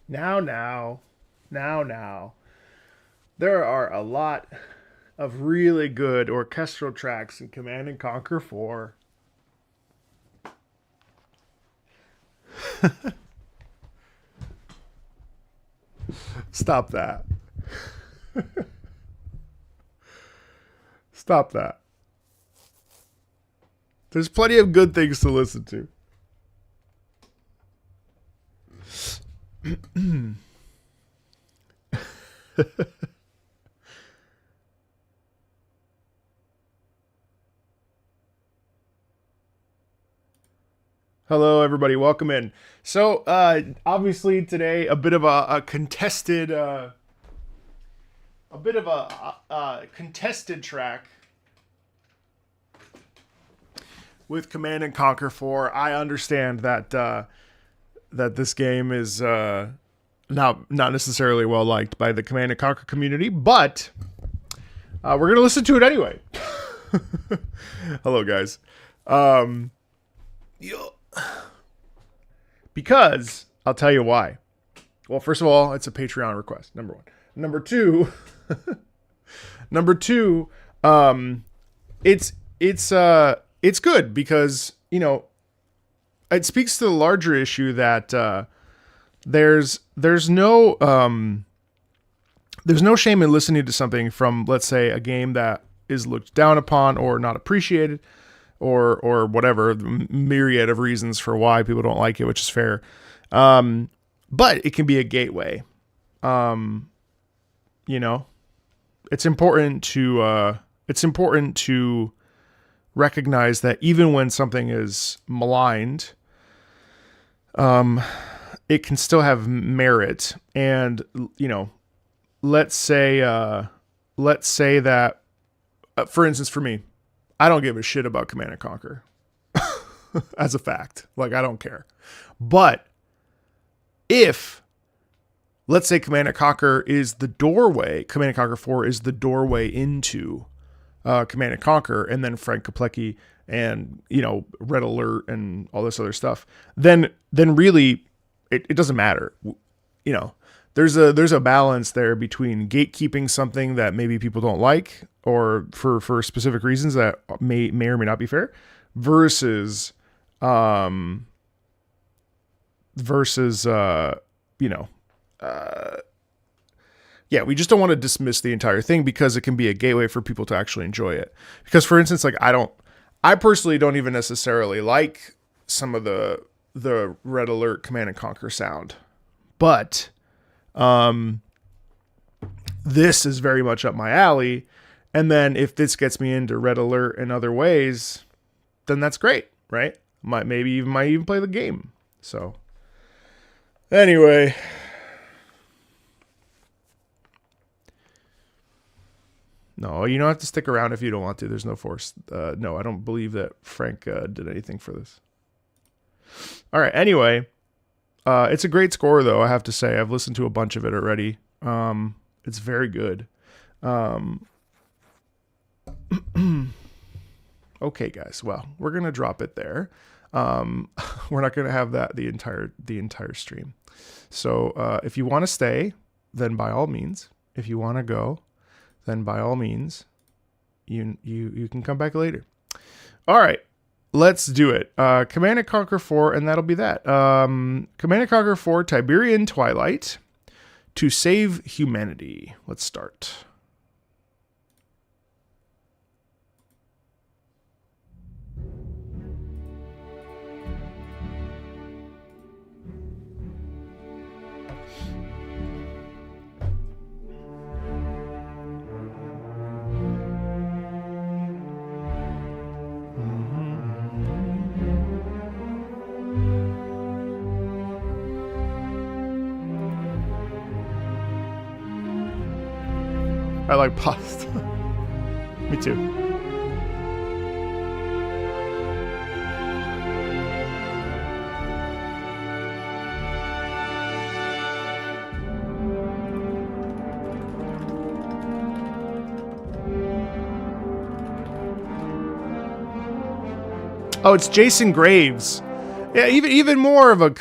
Now, now, now. There are a lot of really good orchestral tracks in Command and Conquer 4. Stop that. Stop that. There's plenty of good things to listen to. Hello, everybody. Welcome in. So, obviously today a bit of a contested, contested track with Command and Conquer 4. I understand that that this game is not necessarily well liked by the Command and Conquer community, but we're gonna listen to it anyway. Hello, guys. Because I'll tell you why. Well, first of all, it's a Patreon request. Number one. Number two. It's good because it speaks to the larger issue that there's no shame in listening to something from, let's say, a game that is looked down upon or not appreciated, or whatever, myriad of reasons for why people don't like it, which is fair. But it can be a gateway. It's important to recognize that even when something is maligned, it can still have merit. And, let's say that, for instance, for me, I don't give a shit about Command and Conquer as a fact. Like, I don't care. But if, let's say, Command and Conquer is the doorway, Command and Conquer 4 is the doorway into Command and Conquer, and then Frank Koplecki and, Red Alert and all this other stuff, then really it doesn't matter. There's a balance there between gatekeeping something that maybe people don't like, or for specific reasons that may or may not be fair, versus yeah, we just don't want to dismiss the entire thing because it can be a gateway for people to actually enjoy it. Because, for instance, like I personally don't even necessarily like some of the Red Alert Command and Conquer sound, but this is very much up my alley. And then if this gets me into Red Alert in other ways, then that's great, right? Might even play the game. So anyway, no, you don't have to stick around if you don't want to. There's no force. No, I don't believe that Frank did anything for this. All right. Anyway, it's a great score, though, I have to say. I've listened to a bunch of it already. It's very good. Okay, guys. Well, we're gonna drop it there. We're not gonna have that the entire stream. So if you want to stay, then by all means. If you want to go, then by all means, you can come back later. All right. Let's do it. Command and Conquer 4, and that'll be that. Command and Conquer 4, Tiberian Twilight, to save humanity. Let's start. I like pasta. Me too. Oh, it's Jason Graves. Yeah, even more of a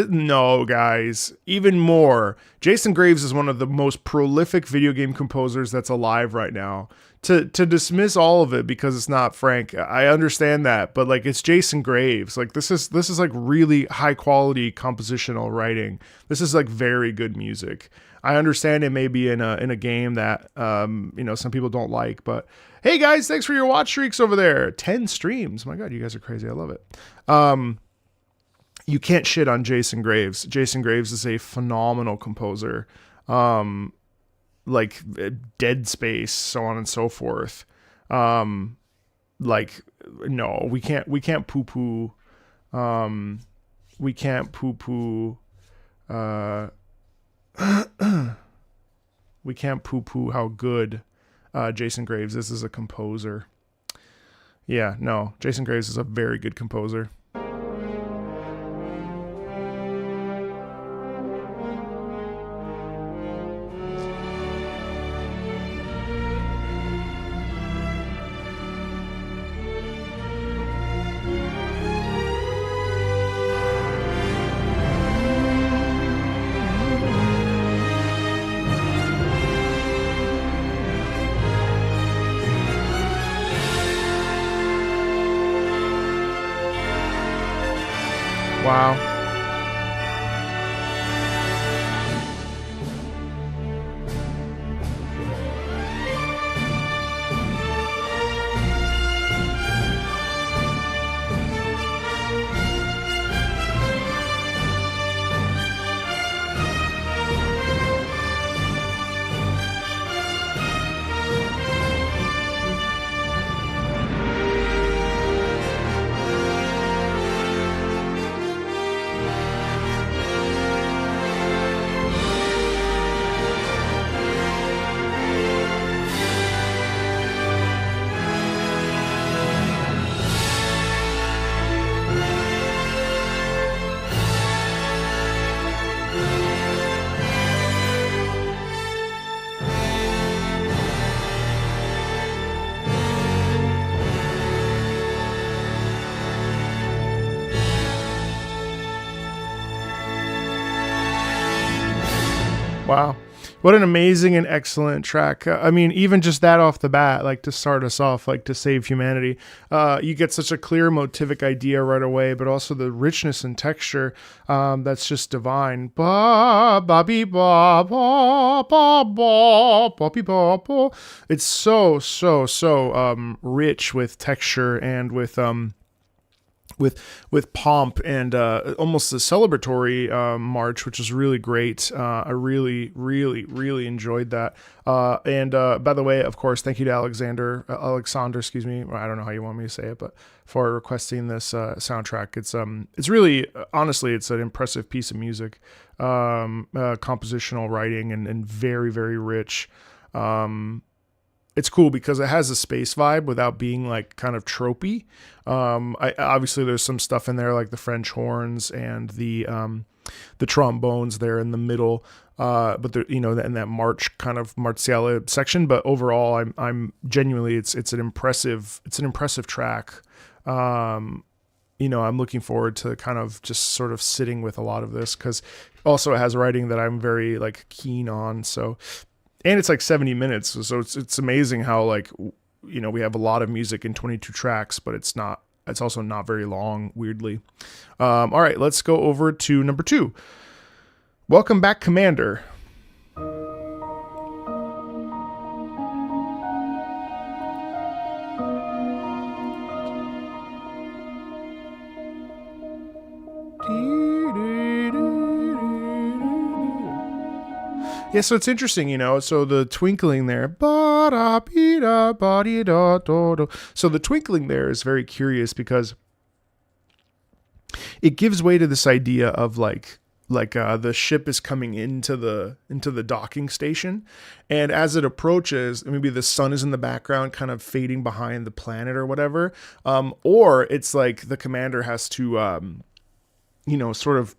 no, guys, even more. Jason Graves is one of the most prolific video game composers that's alive right now. To dismiss all of it because it's not Frank, I understand that, but like it's Jason Graves. Like this is like really high quality compositional writing. This is like very good music. I understand it may be in a game that some people don't like, but hey guys, thanks for your watch streaks over there. 10 streams. My God, you guys are crazy. I love it. You can't shit on Jason Graves. Jason Graves is a phenomenal composer. Like Dead Space, so on and so forth. Like, no, we can't poo poo. We can't poo poo. We can't poo poo how good Jason Graves is as a composer. Yeah, no, Jason Graves is a very good composer. Wow. Wow. What an amazing and excellent track. I mean, even just that off the bat, like to start us off, like to save humanity, you get such a clear motivic idea right away, but also the richness and texture that's just divine. Ba ba be ba ba ba ba ba be ba ba. It's so rich with texture and with pomp and almost a celebratory march, which is really great. I really enjoyed that. And by the way, of course, thank you to Alexander, excuse me. I don't know how you want me to say it, but for requesting this soundtrack. It's really, honestly, it's an impressive piece of music, compositional writing and very, very rich. It's cool because it has a space vibe without being like kind of tropey. Obviously there's some stuff in there like the French horns and the trombones there in the middle. But there, in that march kind of Martiale section, but overall I'm genuinely, it's an impressive track. I'm looking forward to kind of just sort of sitting with a lot of this because also it has writing that I'm very like keen on. So, and it's like 70 minutes. So it's amazing how like, we have a lot of music in 22 tracks, but it's also not very long, weirdly. All right, let's go over to number 2. Welcome Back, Commander. Yeah, so it's interesting, so the twinkling there, so the twinkling there is very curious because it gives way to this idea of like the ship is coming into the docking station, and as it approaches, maybe the sun is in the background kind of fading behind the planet or whatever, or it's like the commander has to sort of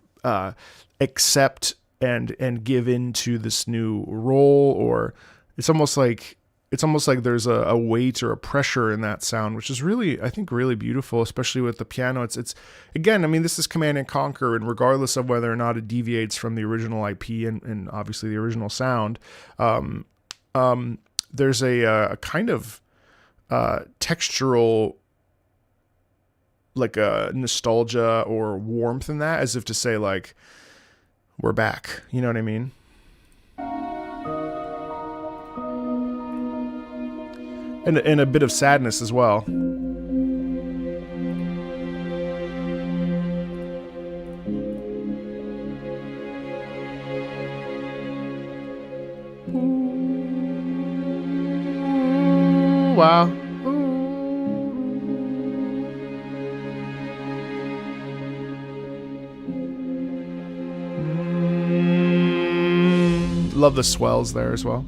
accept and give into this new role, or it's almost like it's almost like there's a weight or a pressure in that sound, which is really, I think, really beautiful, especially with the piano. It's again, I mean, this is Command and Conquer, and regardless of whether or not it deviates from the original IP and obviously the original sound, there's a kind of textural, like a nostalgia or warmth in that, as if to say, like, we're back. You know what I mean? And a bit of sadness as well. Wow. Love the swells there as well.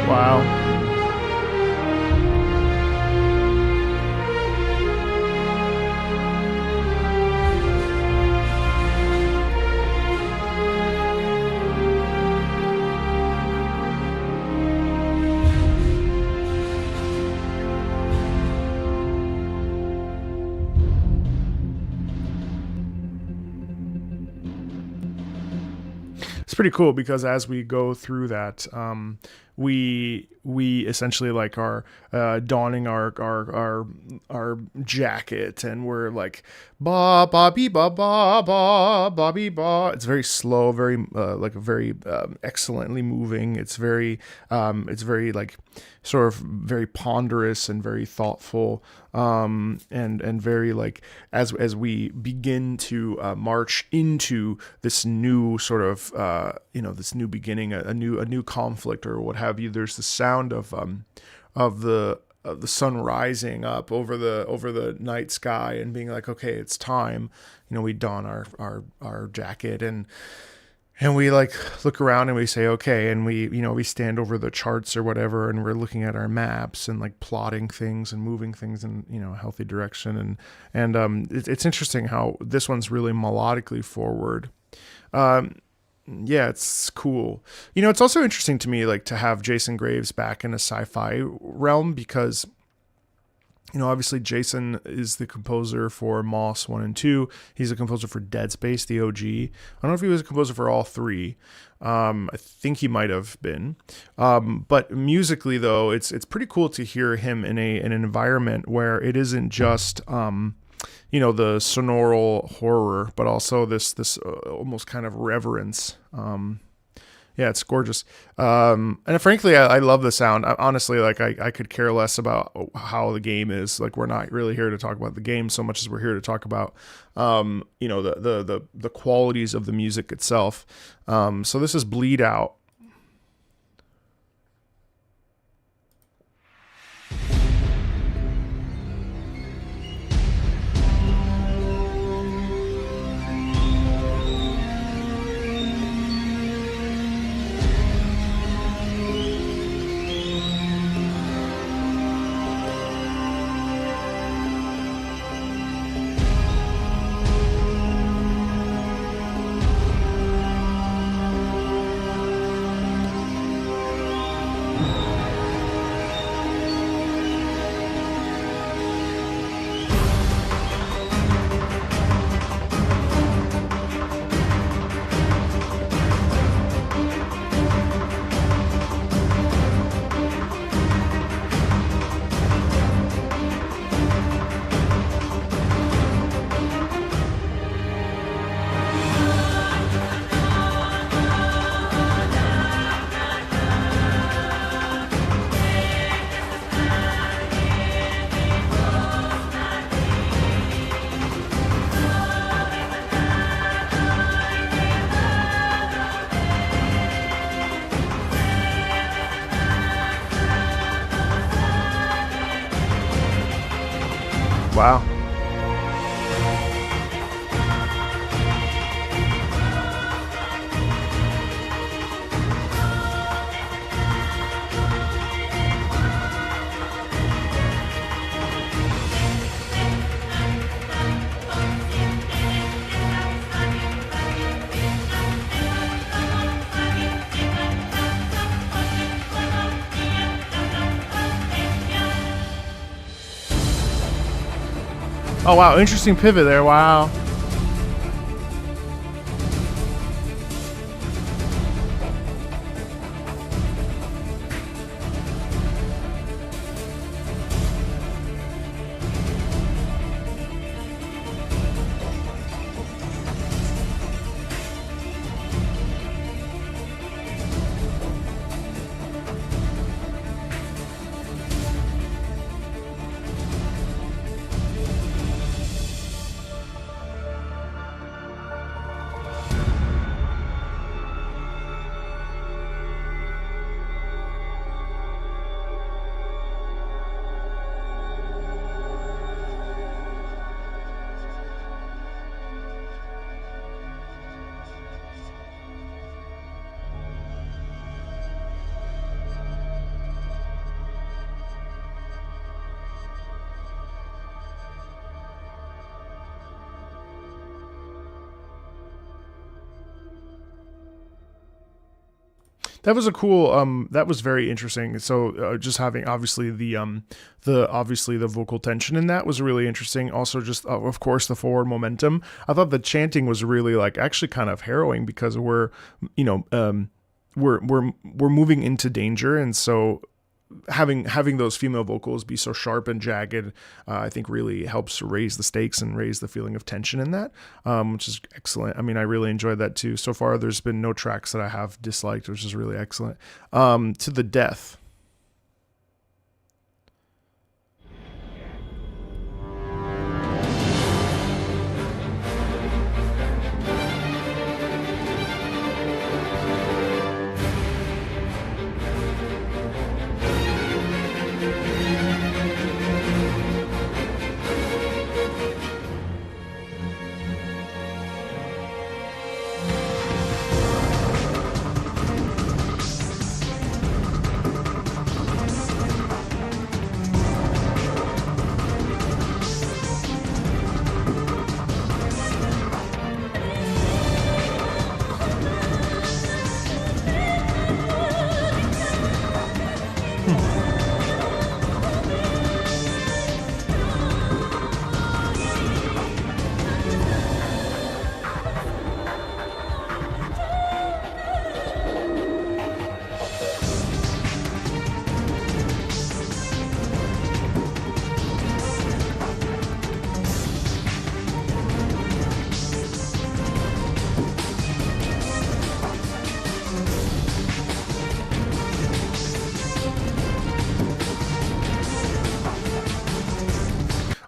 Wow. It's pretty cool because as we go through that, we essentially like are donning our jacket, and we're like ba ba bee ba ba ba ba bee ba. It's very slow, very like very excellently moving. It's very like sort of very ponderous and very thoughtful, and very like as we begin to march into this new sort of this new beginning, a new conflict or what have you. There's the sound of the sun rising up over the night sky and being like, okay, it's time. We don our jacket and we like look around and we say, okay, and we stand over the charts or whatever, and we're looking at our maps and like plotting things and moving things in a healthy direction, and it's interesting how this one's really melodically forward. Yeah, it's cool. It's also interesting to me, like, to have Jason Graves back in a sci-fi realm because, obviously Jason is the composer for Moss 1 and 2. He's a composer for Dead Space, the OG. I don't know if he was a composer for all three. I think he might have been. But musically, though, it's pretty cool to hear him in an environment where it isn't just the sonoral horror, but also this almost kind of reverence. Yeah, it's gorgeous. And frankly, I love the sound. Honestly, like I could care less about how the game is. Like, we're not really here to talk about the game so much as we're here to talk about, the qualities of the music itself. So this is Bleed Out. Wow. Oh wow, interesting pivot there. Wow. That was a cool. That was very interesting. So just having obviously the vocal tension in that was really interesting. Also, just of course the forward momentum. I thought the chanting was really like actually kind of harrowing because we're you know we're moving into danger, and so having those female vocals be so sharp and jagged, I think really helps raise the stakes and raise the feeling of tension in that, which is excellent. I mean, I really enjoyed that too. So far, there's been no tracks that I have disliked, which is really excellent. To the death.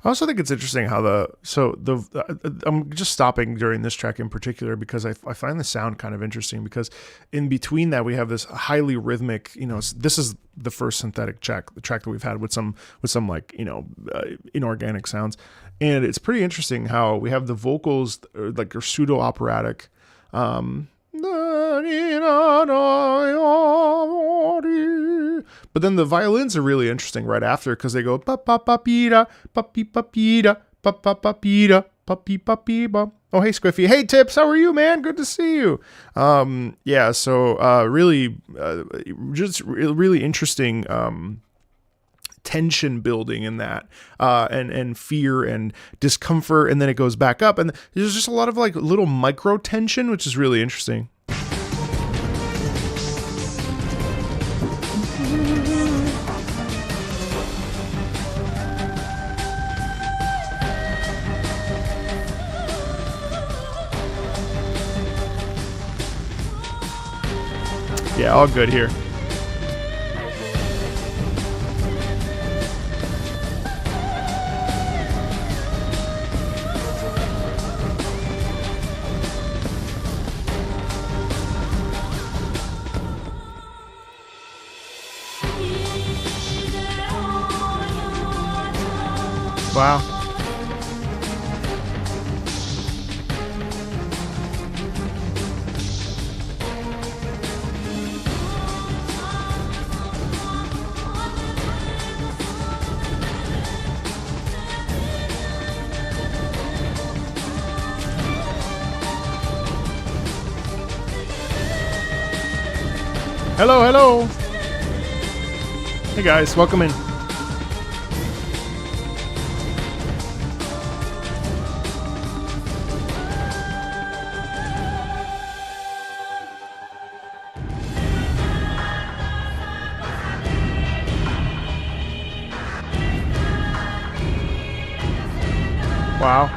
I also think it's interesting how I'm just stopping during this track in particular because I find the sound kind of interesting, because in between that we have this highly rhythmic, this is the first synthetic track, the track that we've had with some like, inorganic sounds. And it's pretty interesting how we have the vocals like are pseudo operatic. But then the violins are really interesting right after, because they go pa pa pa pida pa pi pa pida pa pa pa pida pa pi pa pi ba. Oh hey Squiffy, hey Tips, how are you, man? Good to see you. Just really interesting tension building in that, and fear and discomfort, and then it goes back up, and there's just a lot of like little micro tension, which is really interesting. Yeah, all good here. Wow. Hello, hello. Hey guys, welcome in. Wow.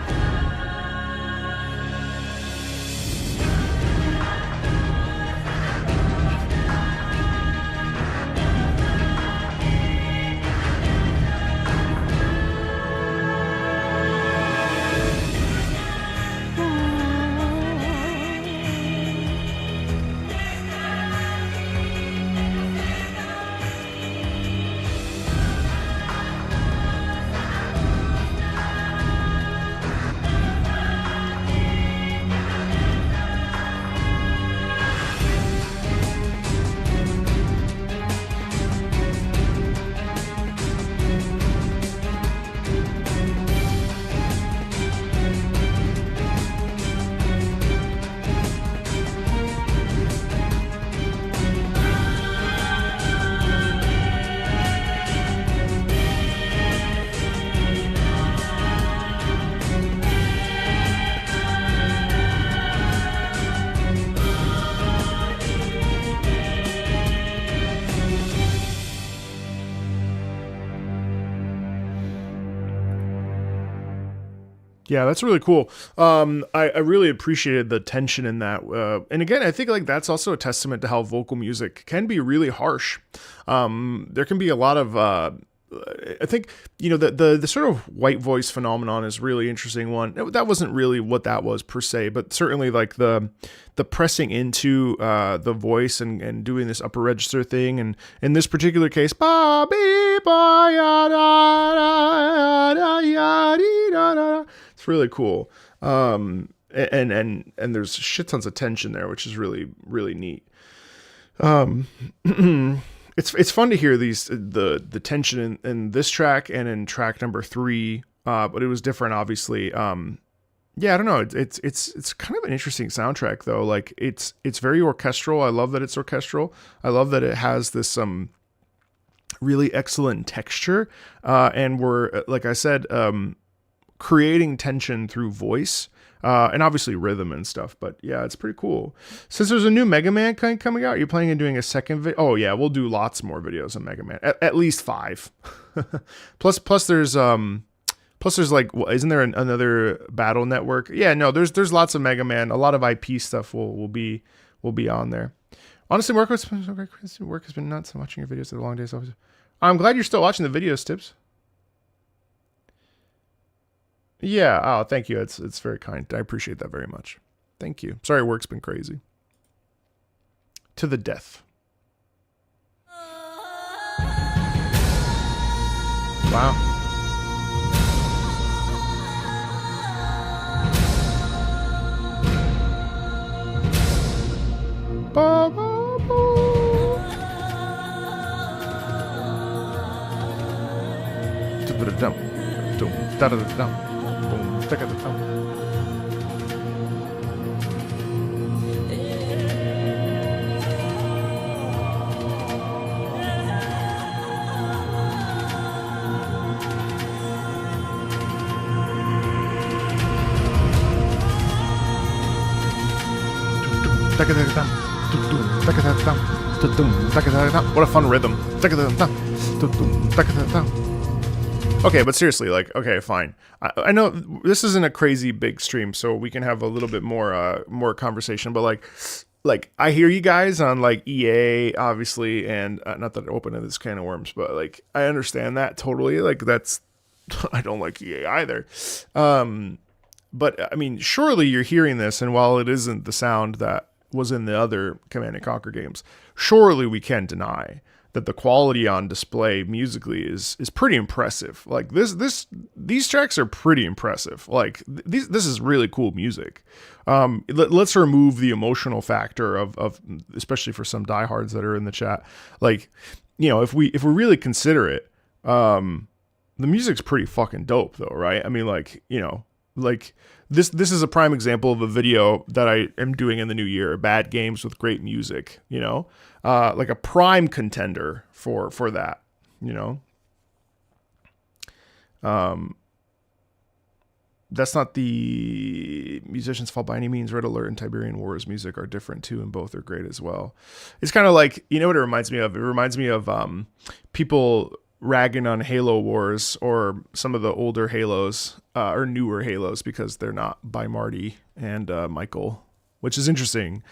Yeah, that's really cool. I really appreciated the tension in that. And again, I think like that's also a testament to how vocal music can be really harsh. There can be a lot of, I think, you know, the sort of white voice phenomenon is really interesting one. That wasn't really what that was per se, but certainly like the pressing into the voice and doing this upper register thing. And in this particular case, ba be ba ya da da ya dee da da. It's really cool. And there's shit tons of tension there, which is really, really neat. It's fun to hear the tension in this track and in track number 3. But it was different, obviously. Yeah, I don't know. It's kind of an interesting soundtrack though. Like it's very orchestral. I love that it's orchestral. I love that it has this really excellent texture. And we're, like I said, creating tension through voice, and obviously rhythm and stuff. But yeah, it's pretty cool. Since there's a new Mega Man coming out, you're planning on doing a second video? Oh yeah, we'll do lots more videos on Mega Man. At least 5. plus there's like, isn't there another Battle Network? Yeah, no, there's lots of Mega Man. A lot of IP stuff will be on there. Honestly, work has been nuts. I'm watching your videos at the long days. I'm glad you're still watching the videos, Tips. Yeah, oh, thank you. It's very kind. I appreciate that very much. Thank you. Sorry, work's been crazy. To the death. Wow. Ba, ba, ba. Da-da-da-dum. Da-da-da-dum. Stick at the top. What a fun rhythm. Okay, but seriously, like, okay, fine. I know this isn't a crazy big stream, so we can have a little bit more conversation. But like I hear you guys on like EA, obviously, and not that I open this can of worms, but like I understand that totally. Like that's I don't like EA either. But I mean, surely you're hearing this, and while it isn't the sound that was in the other Command and Conquer games, surely we can't deny that the quality on display musically is pretty impressive. Like these tracks are pretty impressive. Like this is really cool music. Let's remove the emotional factor of especially for some diehards that are in the chat. Like, you know, if we really consider it, the music's pretty fucking dope though, right? I mean, like, you know, like this is a prime example of a video that I am doing in the new year. Bad games with great music, like a prime contender for that, That's not the musician's fault by any means. Red Alert and Tiberian Wars music are different too, and both are great as well. It's kind of like, what it reminds me of? It reminds me of people ragging on Halo Wars or some of the older Halos or newer Halos because they're not by Marty and Michael, which is interesting.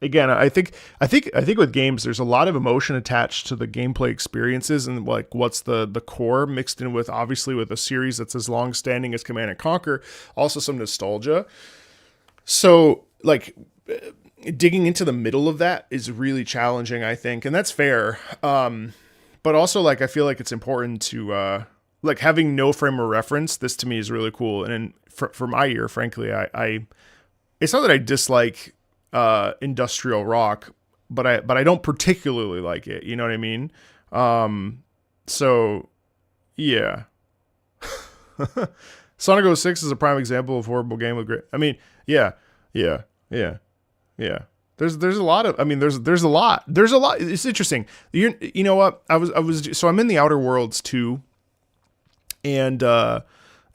Again, I think with games, there's a lot of emotion attached to the gameplay experiences and like what's the core mixed in with, obviously, with a series that's as long standing as Command and Conquer, also some nostalgia. So like digging into the middle of that is really challenging, I think. And that's fair. But also like, I feel like it's important to, like having no frame of reference. This to me is really cool. And for my ear, frankly, I it's not that I dislike, industrial rock, but I don't particularly like it. You know what I mean? So yeah. Sonic 06 is a prime example of horrible game with great. I mean, yeah. There's a lot of. I mean, there's a lot. It's interesting. You know what? So I'm in the Outer Worlds too, and I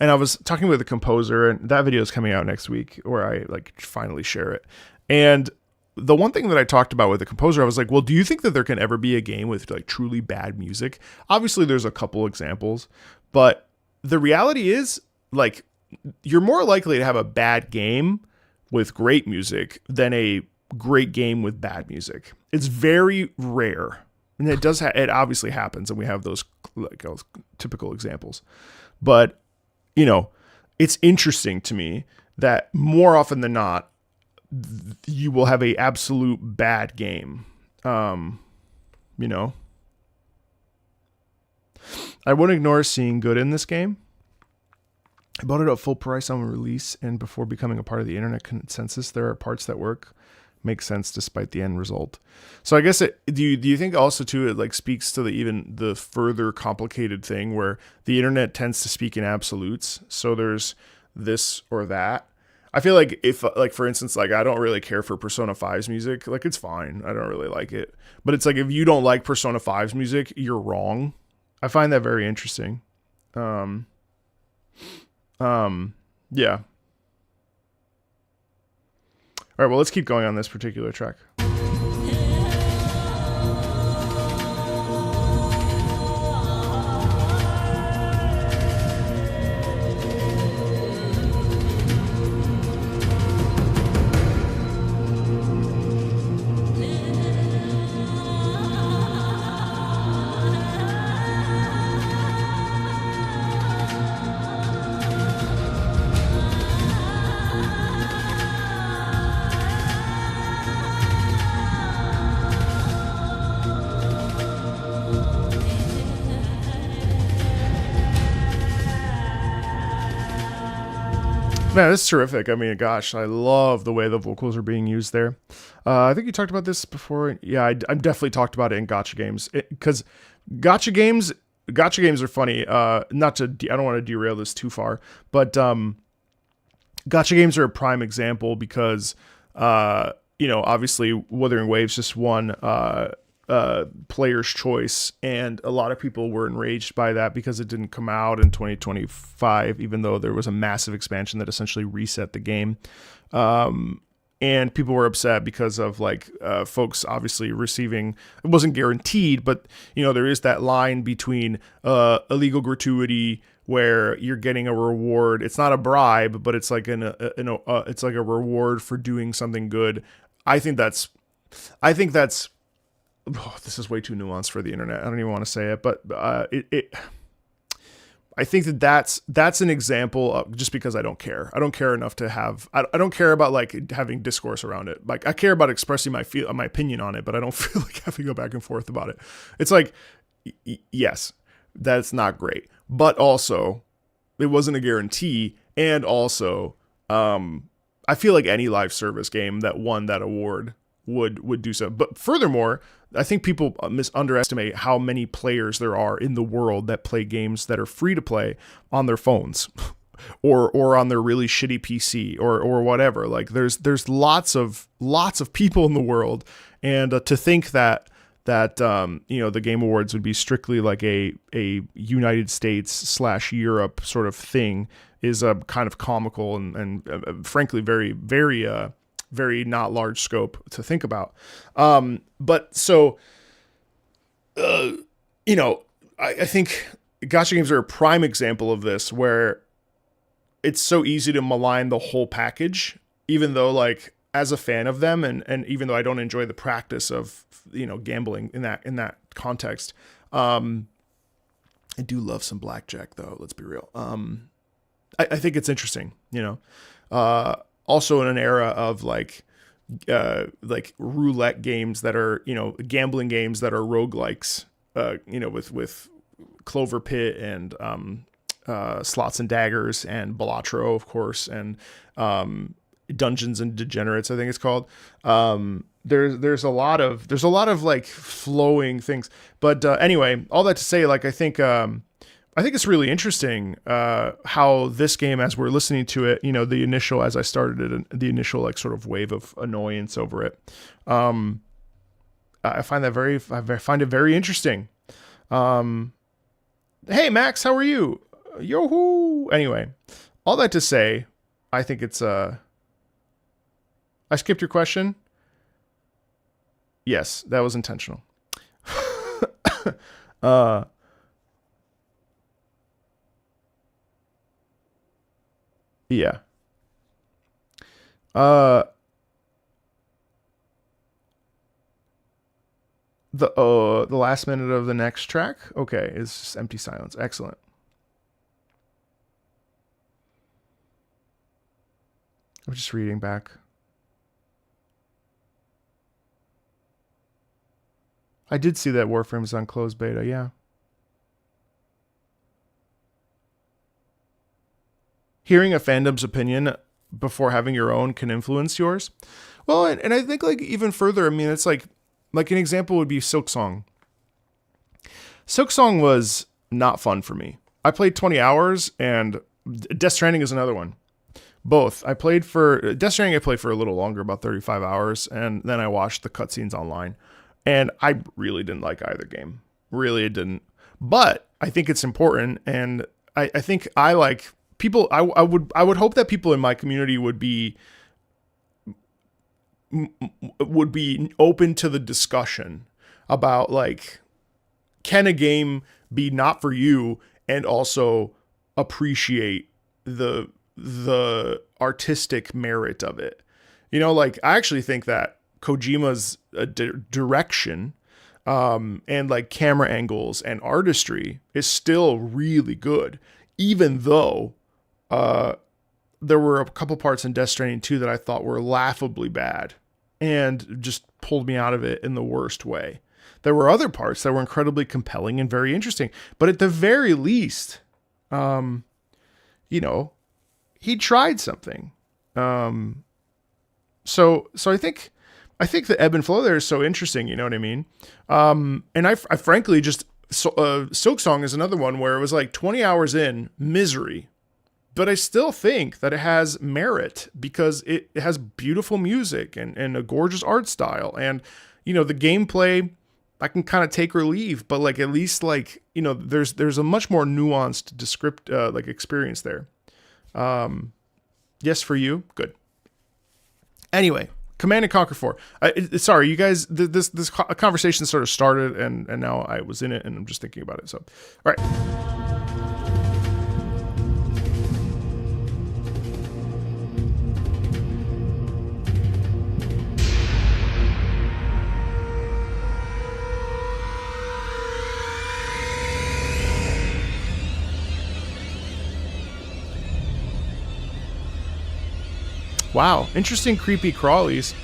was talking with a composer, and that video is coming out next week, where I like finally share it. And the one thing that I talked about with the composer, I was like, well, do you think that there can ever be a game with like truly bad music? Obviously, there's a couple examples, but the reality is, like, you're more likely to have a bad game with great music than a great game with bad music. It's very rare. And it does it obviously happens, and we have those like typical examples. But, it's interesting to me that more often than not, you will have a absolute bad game. I wouldn't ignore seeing good in this game. I bought it at full price on release, and before becoming a part of the internet consensus, there are parts that make sense despite the end result. So I guess do you think also too it like speaks to the further complicated thing where the internet tends to speak in absolutes. So there's this or that. I feel like if, like, for instance, like, I don't really care for Persona 5's music. Like, it's fine. I don't really like it. But it's like, if you don't like Persona 5's music, you're wrong. I find that very interesting. Yeah. All right, well, let's keep going on this particular track. Man, this is terrific. I mean, gosh, I love the way the vocals are being used there. I think you talked about this before. Yeah, I've definitely talked about it in gacha games, because gacha games are funny. I don't want to derail this too far, but gacha games are a prime example because, obviously Wuthering Waves just won Player's Choice, and a lot of people were enraged by that because it didn't come out in 2025, even though there was a massive expansion that essentially reset the game. And people were upset because of folks obviously receiving, it wasn't guaranteed, but there is that line between illegal gratuity where you're getting a reward. It's not a bribe, but it's like it's like a reward for doing something good. I think that's this is way too nuanced for the internet. I don't even want to say it, but I think that's an example of, just because I don't care. I don't care enough to have. I don't care about like having discourse around it. Like, I care about expressing my opinion on it, but I don't feel like having to go back and forth about it. It's like, yes, that's not great, but also it wasn't a guarantee, and also I feel like any live service game that won that award would do so. But furthermore, I think people underestimate how many players there are in the world that play games that are free to play on their phones. or on their really shitty PC or whatever. Like there's lots of people in the world, and to think that the Game Awards would be strictly like a United States / Europe sort of thing is kind of comical and frankly very very not large scope to think about. But so I think gacha games are a prime example of this, where it's so easy to malign the whole package, even though, like, as a fan of them, and even though I don't enjoy the practice of, gambling in that context, I do love some blackjack, though. Let's be real. I think it's interesting, also in an era of like roulette games that are, gambling games that are roguelikes, with Clover Pit and Slots and Daggers and Balatro, of course, and Dungeons and Degenerates, I think it's called. There's a lot of like flowing things, but anyway, all that to say, like, I think it's really interesting how this game, as we're listening to it, the initial, as I started it, the initial like sort of wave of annoyance over it, I find it very interesting. Hey Max, how are you? Yo-hoo! Anyway, all that to say, I think it's I skipped your question. Yes, that was intentional. Yeah. The last minute of the next track, okay, is just empty silence. Excellent. I'm just reading back. I did see that Warframe's on closed beta, yeah. Hearing a fandom's opinion before having your own can influence yours. Well, and I think, like, even further, I mean, it's like an example would be Silksong. Silksong was not fun for me. I played 20 hours, and Death Stranding is another one. Both. I played for Death Stranding, I played for a little longer, about 35 hours, and then I watched the cutscenes online. And I really didn't like either game. Really, it didn't. But I think it's important, and I think I like people. I would hope that people in my community would be open to the discussion about, like, can a game be not for you and also appreciate the artistic merit of it. Like, I actually think that Kojima's direction and like camera angles and artistry is still really good, even though there were a couple parts in Death Stranding 2 that I thought were laughably bad and just pulled me out of it in the worst way. There were other parts that were incredibly compelling and very interesting, but at the very least, he tried something. So I think the ebb and flow there is so interesting. You know what I mean? And I frankly just, Silksong is another one where it was like 20 hours in, misery. But I still think that it has merit because it has beautiful music and a gorgeous art style. And, the gameplay, I can kind of take or leave, but like, at least, like, there's a much more nuanced like experience there. Yes, for you. Good. Anyway, Command & Conquer 4. Sorry, you guys, this conversation sort of started and now I was in it and I'm just thinking about it. So, all right. Wow, interesting creepy crawlies.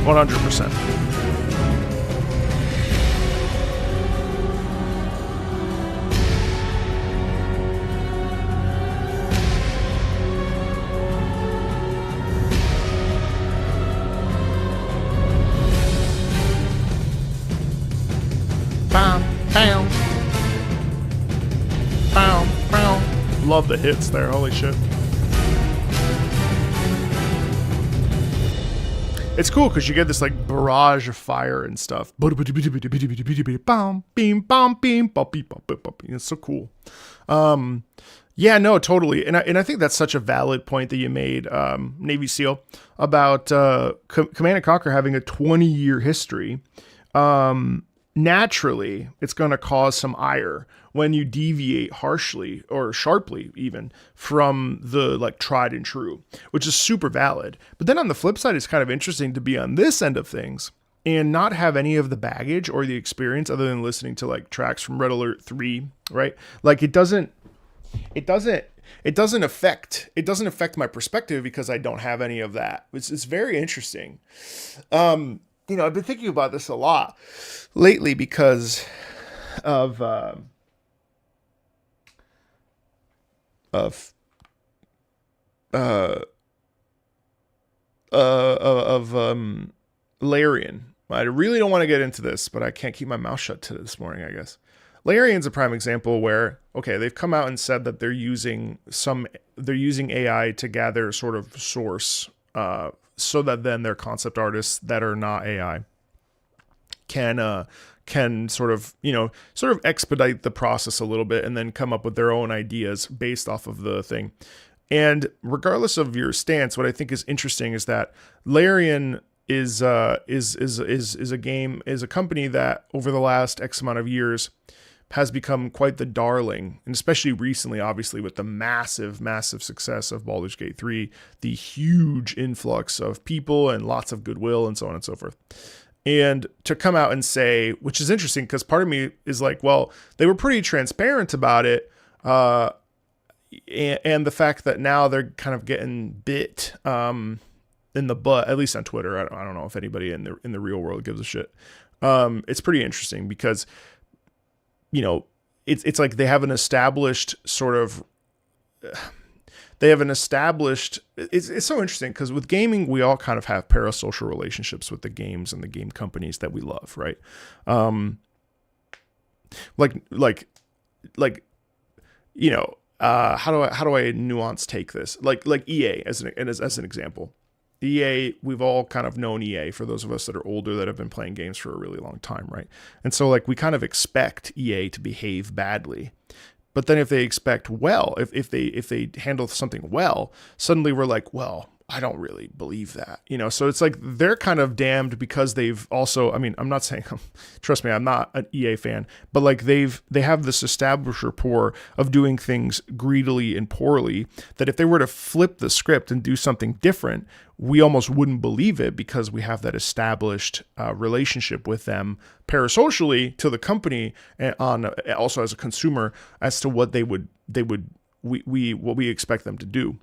100%. Love the hits there. Holy shit. It's cool because you get this like barrage of fire and stuff. It's so cool. Yeah, no, totally. And I think that's such a valid point that you made, Navy SEAL, about Command & Conquer having a 20-year history. Naturally, it's going to cause some ire when you deviate harshly or sharply even from the like tried and true, which is super valid. But then on the flip side, it's kind of interesting to be on this end of things and not have any of the baggage or the experience other than listening to like tracks from Red Alert 3, right? Like it doesn't affect my perspective because I don't have any of that. It's very interesting. You know, I've been thinking about this a lot lately because of Larian. I really don't want to get into this, but I can't keep my mouth shut this morning, I guess. Larian's a prime example where, okay, they've come out and said that they're using AI to gather sort of source, so that then their concept artists that are not AI can sort of expedite the process a little bit and then come up with their own ideas based off of the thing. And regardless of your stance, what I think is interesting is that Larian is a company that over the last X amount of years has become quite the darling, and especially recently, obviously, with the massive, massive success of Baldur's Gate 3, the huge influx of people and lots of goodwill and so on and so forth. And to come out and say, which is interesting because part of me is like, well, they were pretty transparent about it. And the fact that now they're kind of getting bit in the butt, at least on Twitter. I don't know if anybody in the real world gives a shit. It's pretty interesting because, you know, it's like they have an established sort of, it's so interesting because with gaming, we all kind of have parasocial relationships with the games and the game companies that we love, right? You know, how do I nuance take this? Like EA as an example. EA, we've all kind of known EA for those of us that are older that have been playing games for a really long time, right? And so like we kind of expect EA to behave badly. But then if they expect well, if they handle something well, suddenly we're like, well, I don't really believe that, you know? So it's like they're kind of damned because they've also, I mean, I'm not saying, trust me, I'm not an EA fan, but like they have this established rapport of doing things greedily and poorly that if they were to flip the script and do something different, we almost wouldn't believe it because we have that established relationship with them parasocially to the company and also as a consumer as to what we expect them to do.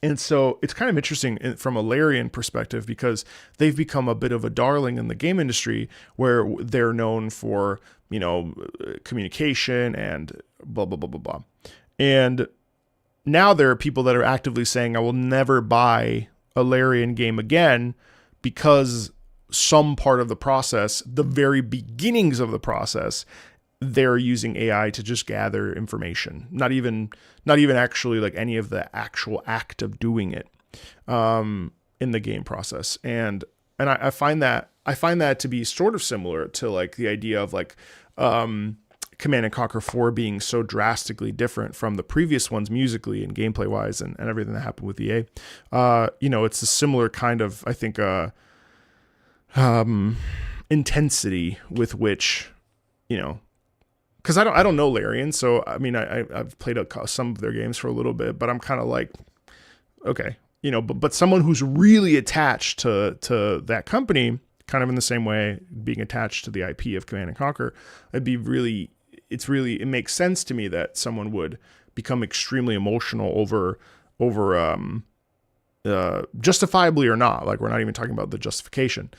And so it's kind of interesting from a Larian perspective because they've become a bit of a darling in the game industry where they're known for, you know, communication and blah, blah, blah, blah, blah. And now there are people that are actively saying, I will never buy a Larian game again because some part of the process, the very beginnings of the process, they're using AI to just gather information, not even actually like any of the actual act of doing it in the game process. And I find that to be sort of similar to like the idea of like Command and Conquer 4 being so drastically different from the previous ones musically and gameplay wise and everything that happened with EA. You know, it's a similar kind of, I think, intensity with which, you know, because I don't know Larian, so I mean I've played some of their games for a little bit, but I'm kind of like, okay, you know, but someone who's really attached to that company, kind of in the same way being attached to the IP of Command and Conquer, it makes sense to me that someone would become extremely emotional over justifiably or not, like we're not even talking about the justification,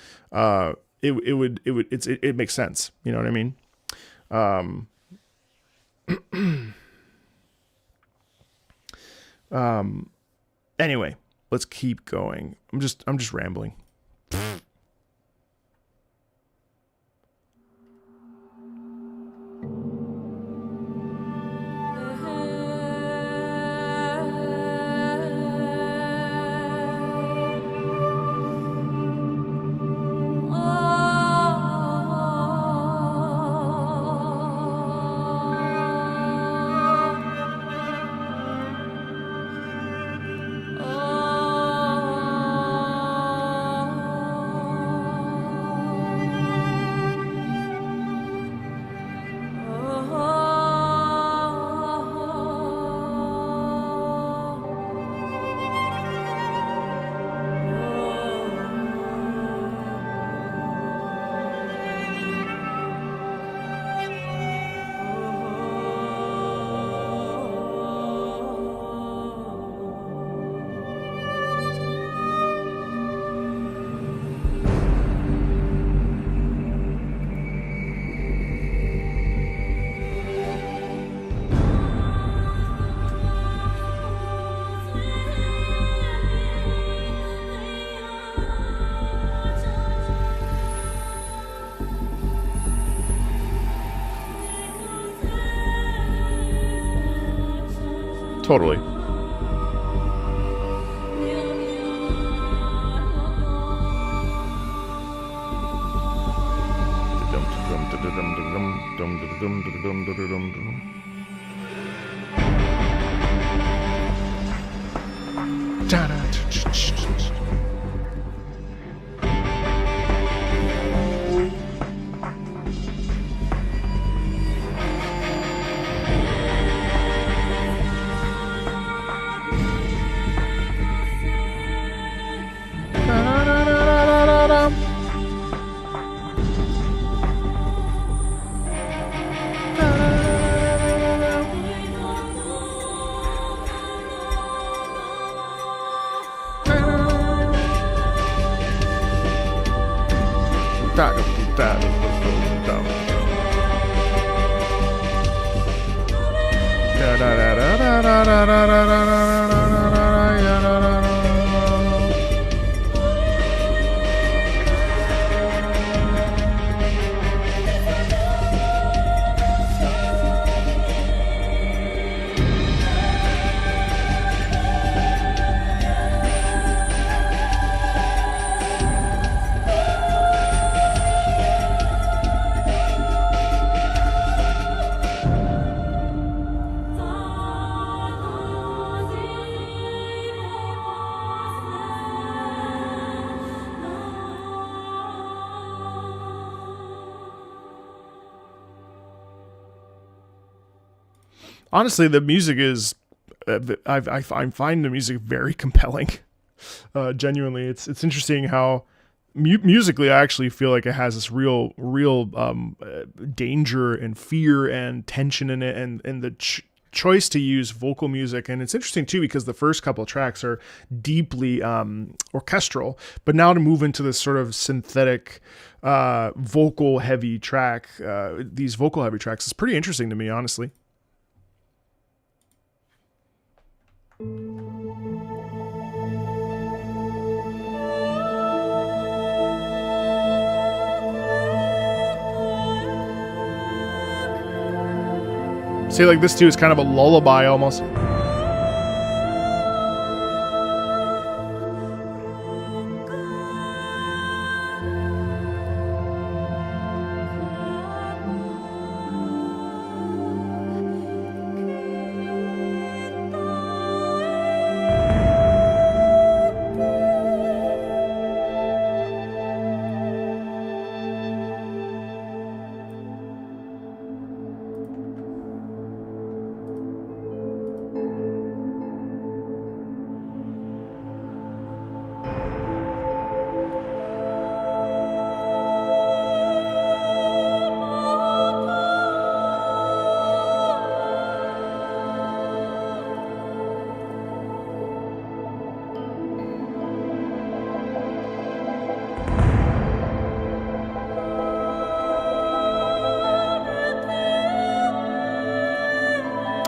it makes sense. You know what I mean? Anyway, let's keep going. I'm just rambling. Totally. Honestly, the music is, I find the music very compelling. Genuinely, it's interesting how musically I actually feel like it has this real danger and fear and tension in it, and the choice to use vocal music. And it's interesting too because the first couple of tracks are deeply orchestral, but now to move into this sort of synthetic vocal heavy track, these vocal heavy tracks is pretty interesting to me, honestly. See, like this too is kind of a lullaby almost.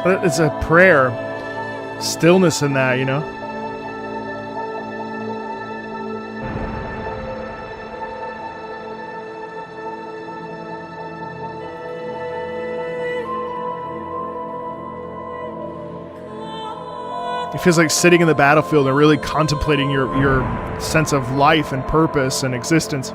It's a prayer. Stillness in that, you know? It feels like sitting in the battlefield and really contemplating your sense of life and purpose and existence.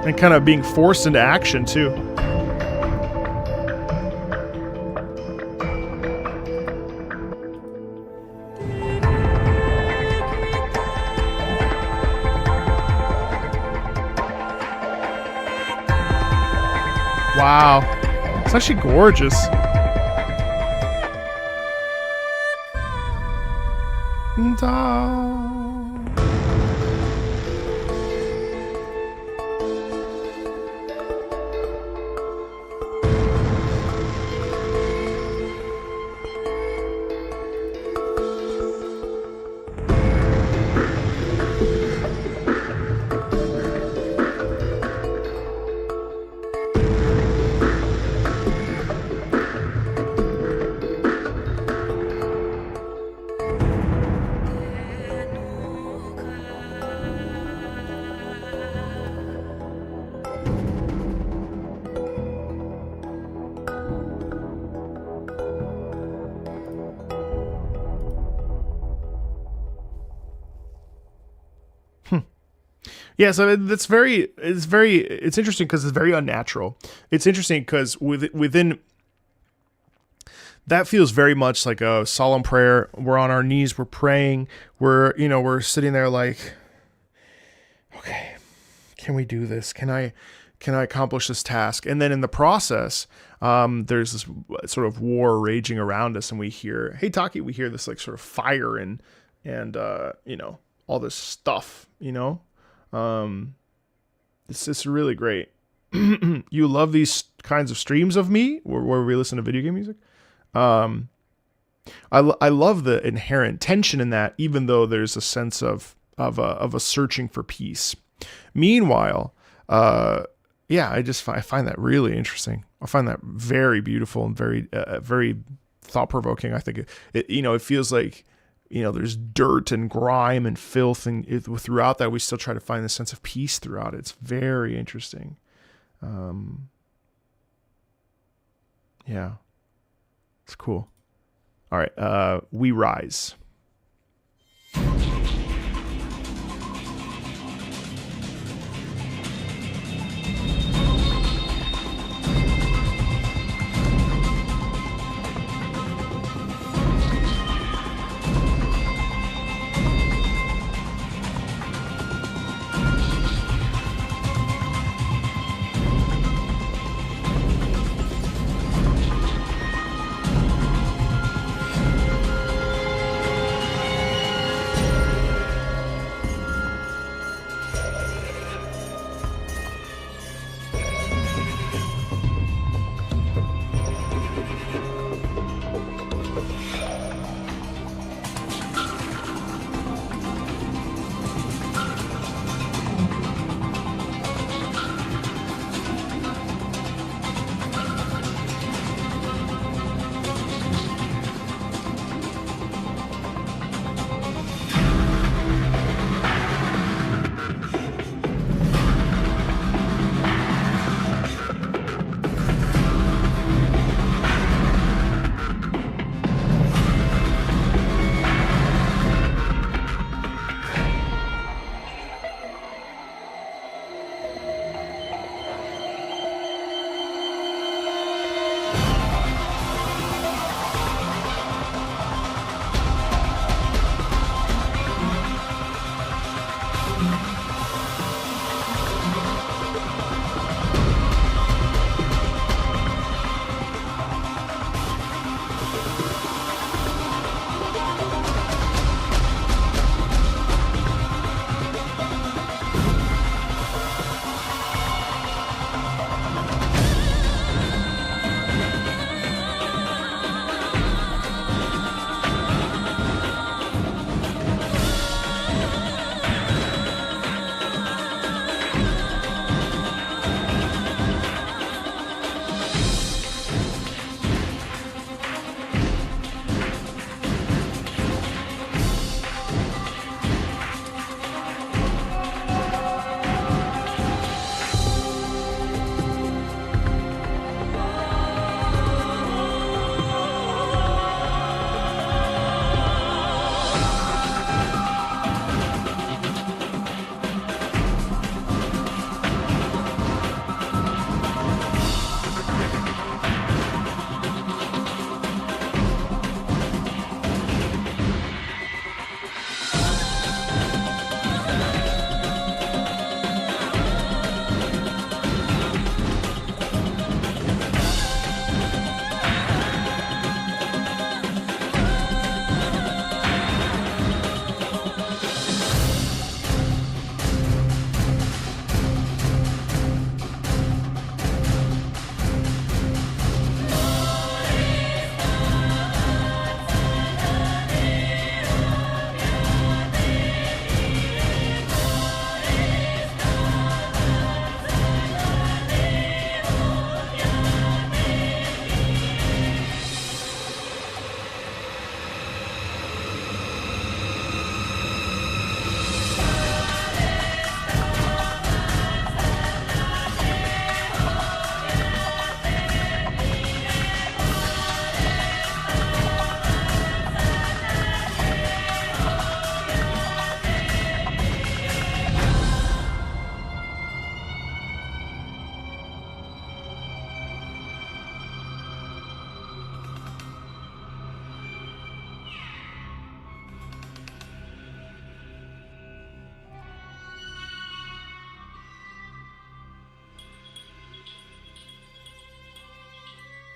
And kind of being forced into action, too. Wow. It's actually gorgeous. Yeah, so it's interesting because it's very unnatural. It's interesting because within that feels very much like a solemn prayer. We're on our knees, we're praying, we're sitting there like, okay, can we do this? Can I accomplish this task? And then in the process, there's this sort of war raging around us, and we hear, hey Taki, we hear this like sort of fire and all this stuff, it's just really great. You love these kinds of streams of me where we listen to video game music. I love the inherent tension in that, even though there's a sense of a searching for peace. Meanwhile, I find that really interesting. I find that very beautiful and very very thought provoking. I think it feels like, there's dirt and grime and filth, and throughout that we still try to find the sense of peace throughout it. It's very interesting. Yeah, it's cool. All right, We Rise.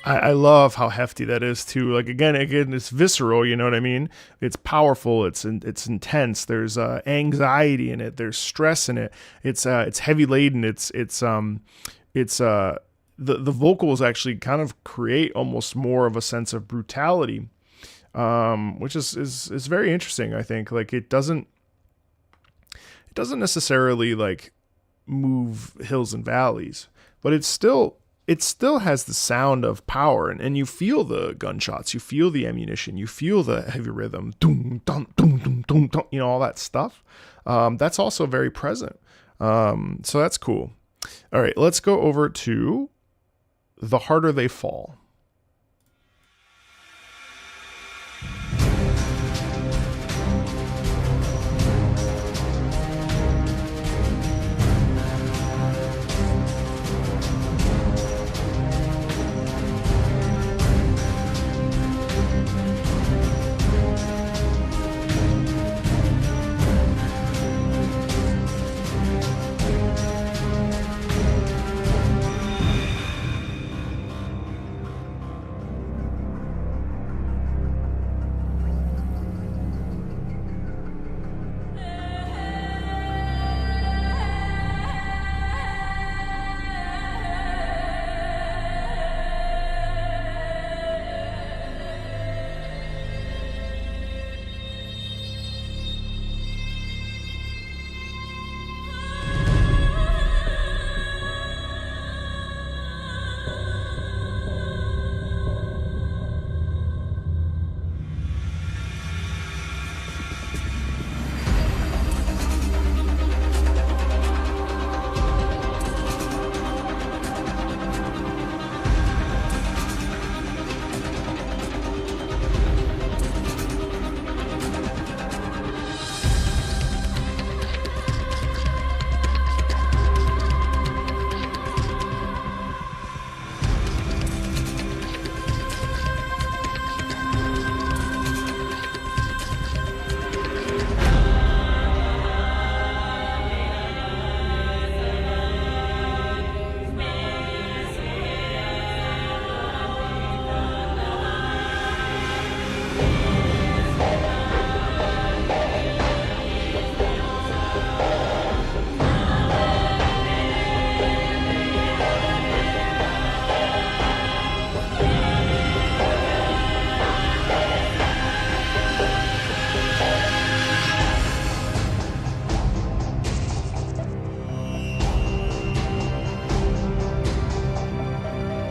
I love how hefty that is too. Like again, it's visceral. You know what I mean? It's powerful. It's intense. There's anxiety in it. There's stress in it. It's heavy laden. The vocals actually kind of create almost more of a sense of brutality, which is very interesting. I think like it doesn't necessarily like move hills and valleys, but it still has the sound of power, and you feel the gunshots, you feel the ammunition, you feel the heavy rhythm, doom, dum, doom, doom, doom, dum, you know, all that stuff. That's also very present. So that's cool. All right, let's go over to The Harder They Fall.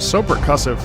So percussive.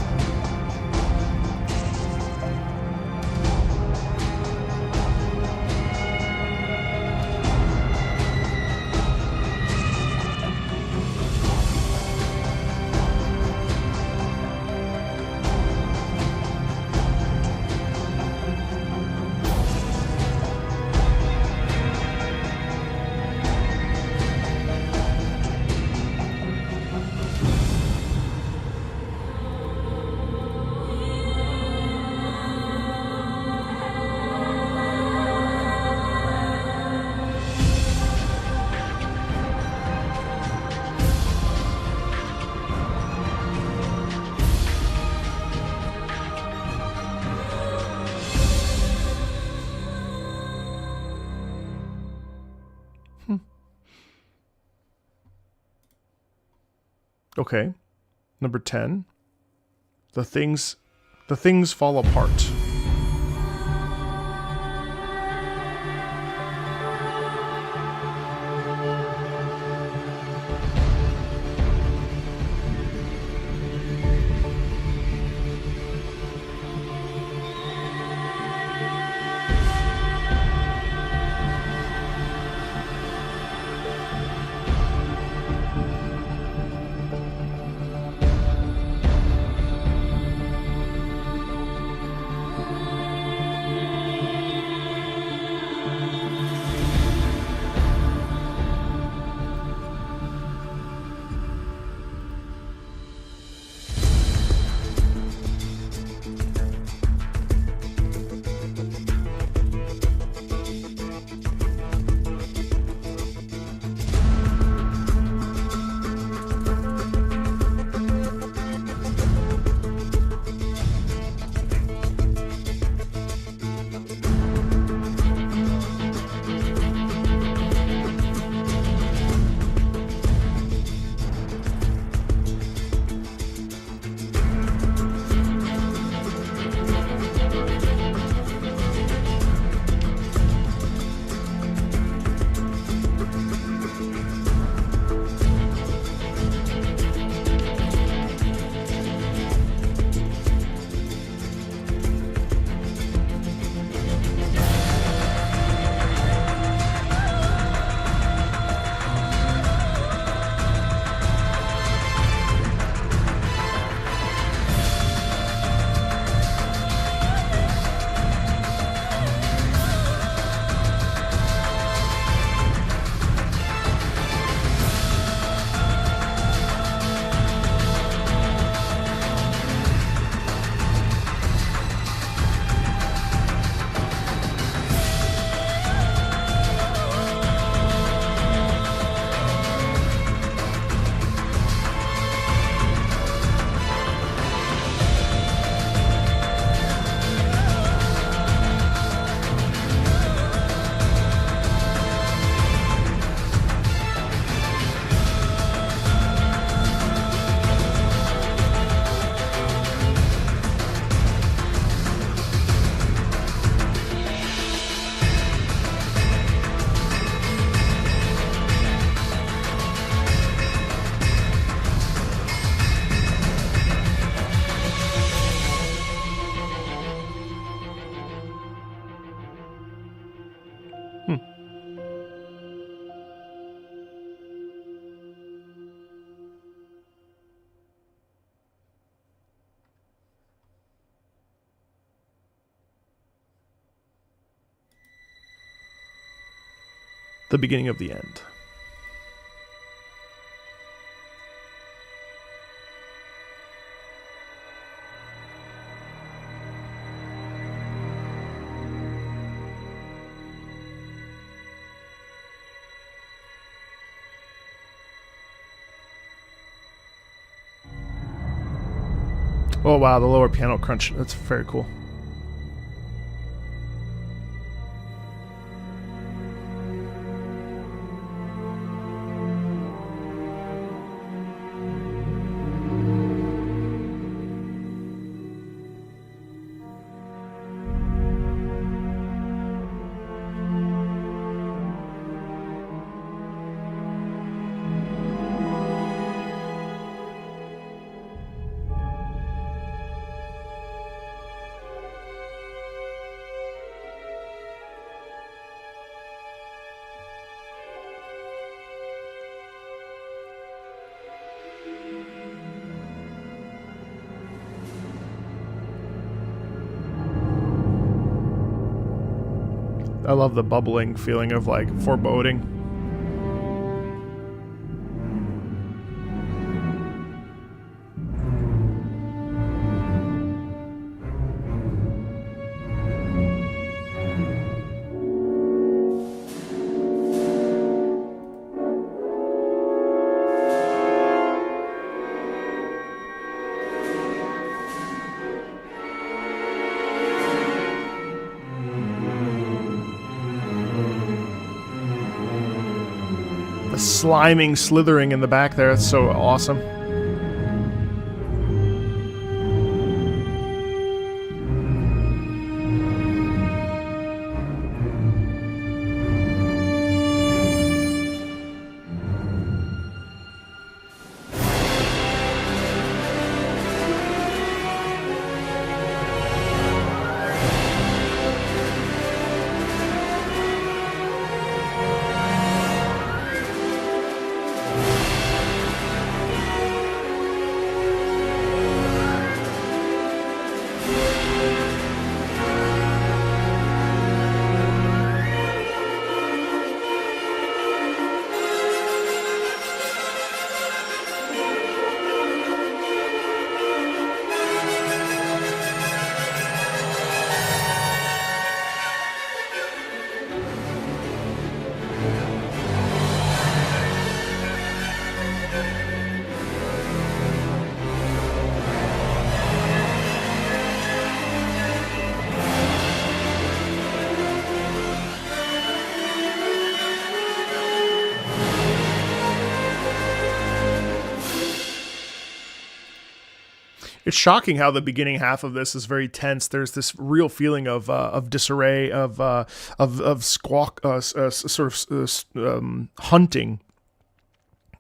Okay. Number 10. The things fall apart. The beginning of the end. Oh wow, the lower piano crunch. That's very cool. I love the bubbling feeling of like foreboding. Sliming, slithering in the back there. That's so awesome. It's shocking how the beginning half of this is very tense. There's this real feeling of disarray, of squawk, hunting,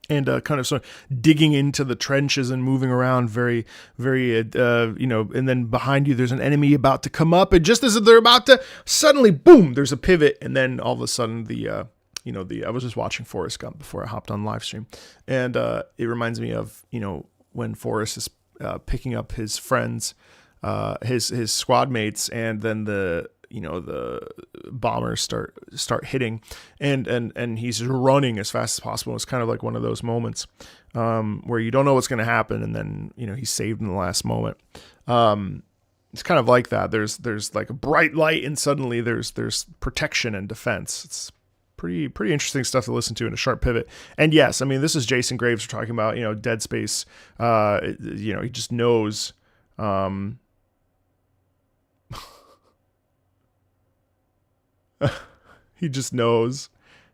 and kind of sort of digging into the trenches and moving around very, very, and then behind you there's an enemy about to come up, and just as they're about to, suddenly, boom, there's a pivot, and then all of a sudden I was just watching Forrest Gump before I hopped on live stream, and it reminds me of, when Forrest is picking up his friends, his squad mates, and then the bombers start hitting, and he's running as fast as possible. It's kind of like one of those moments where you don't know what's going to happen, and then he's saved in the last moment. It's kind of like that. There's like a bright light, and suddenly there's protection and defense. It's pretty interesting stuff to listen to in a sharp pivot. And yes, I mean, this is Jason Graves we're talking about, Dead Space. He just knows,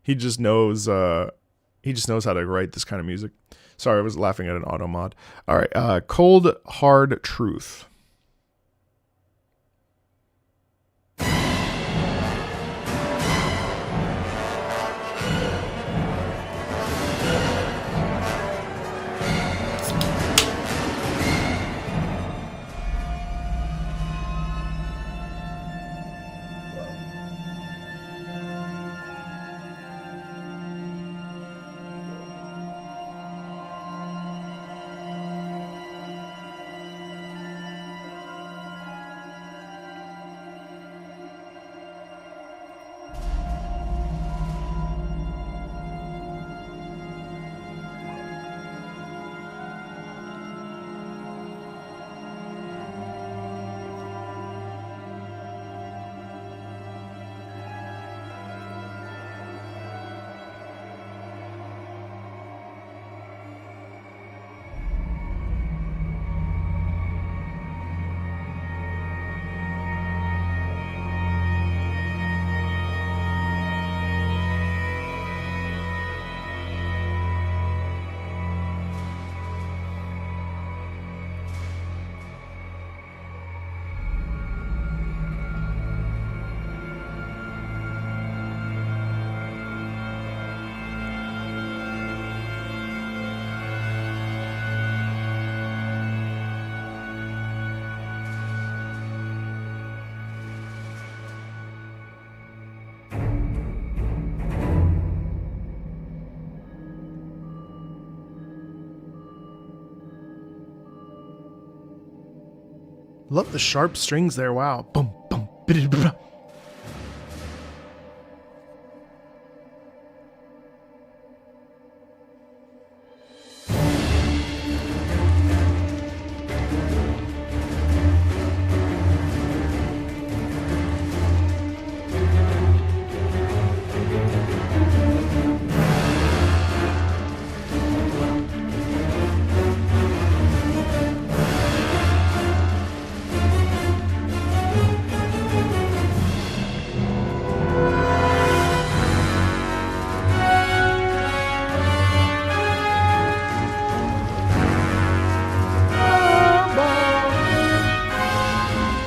he just knows how to write this kind of music. Sorry, I was laughing at an auto mod. All right. Cold Hard Truth. Love the sharp strings there. Wow. Boom, boom, biddy-blah.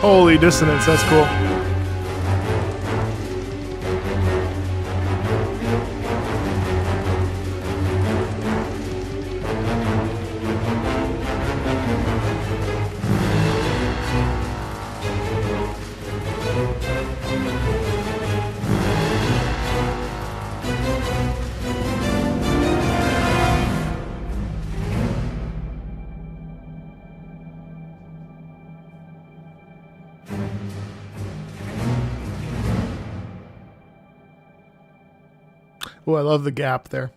Holy dissonance, that's cool. Oh, I love the gap there.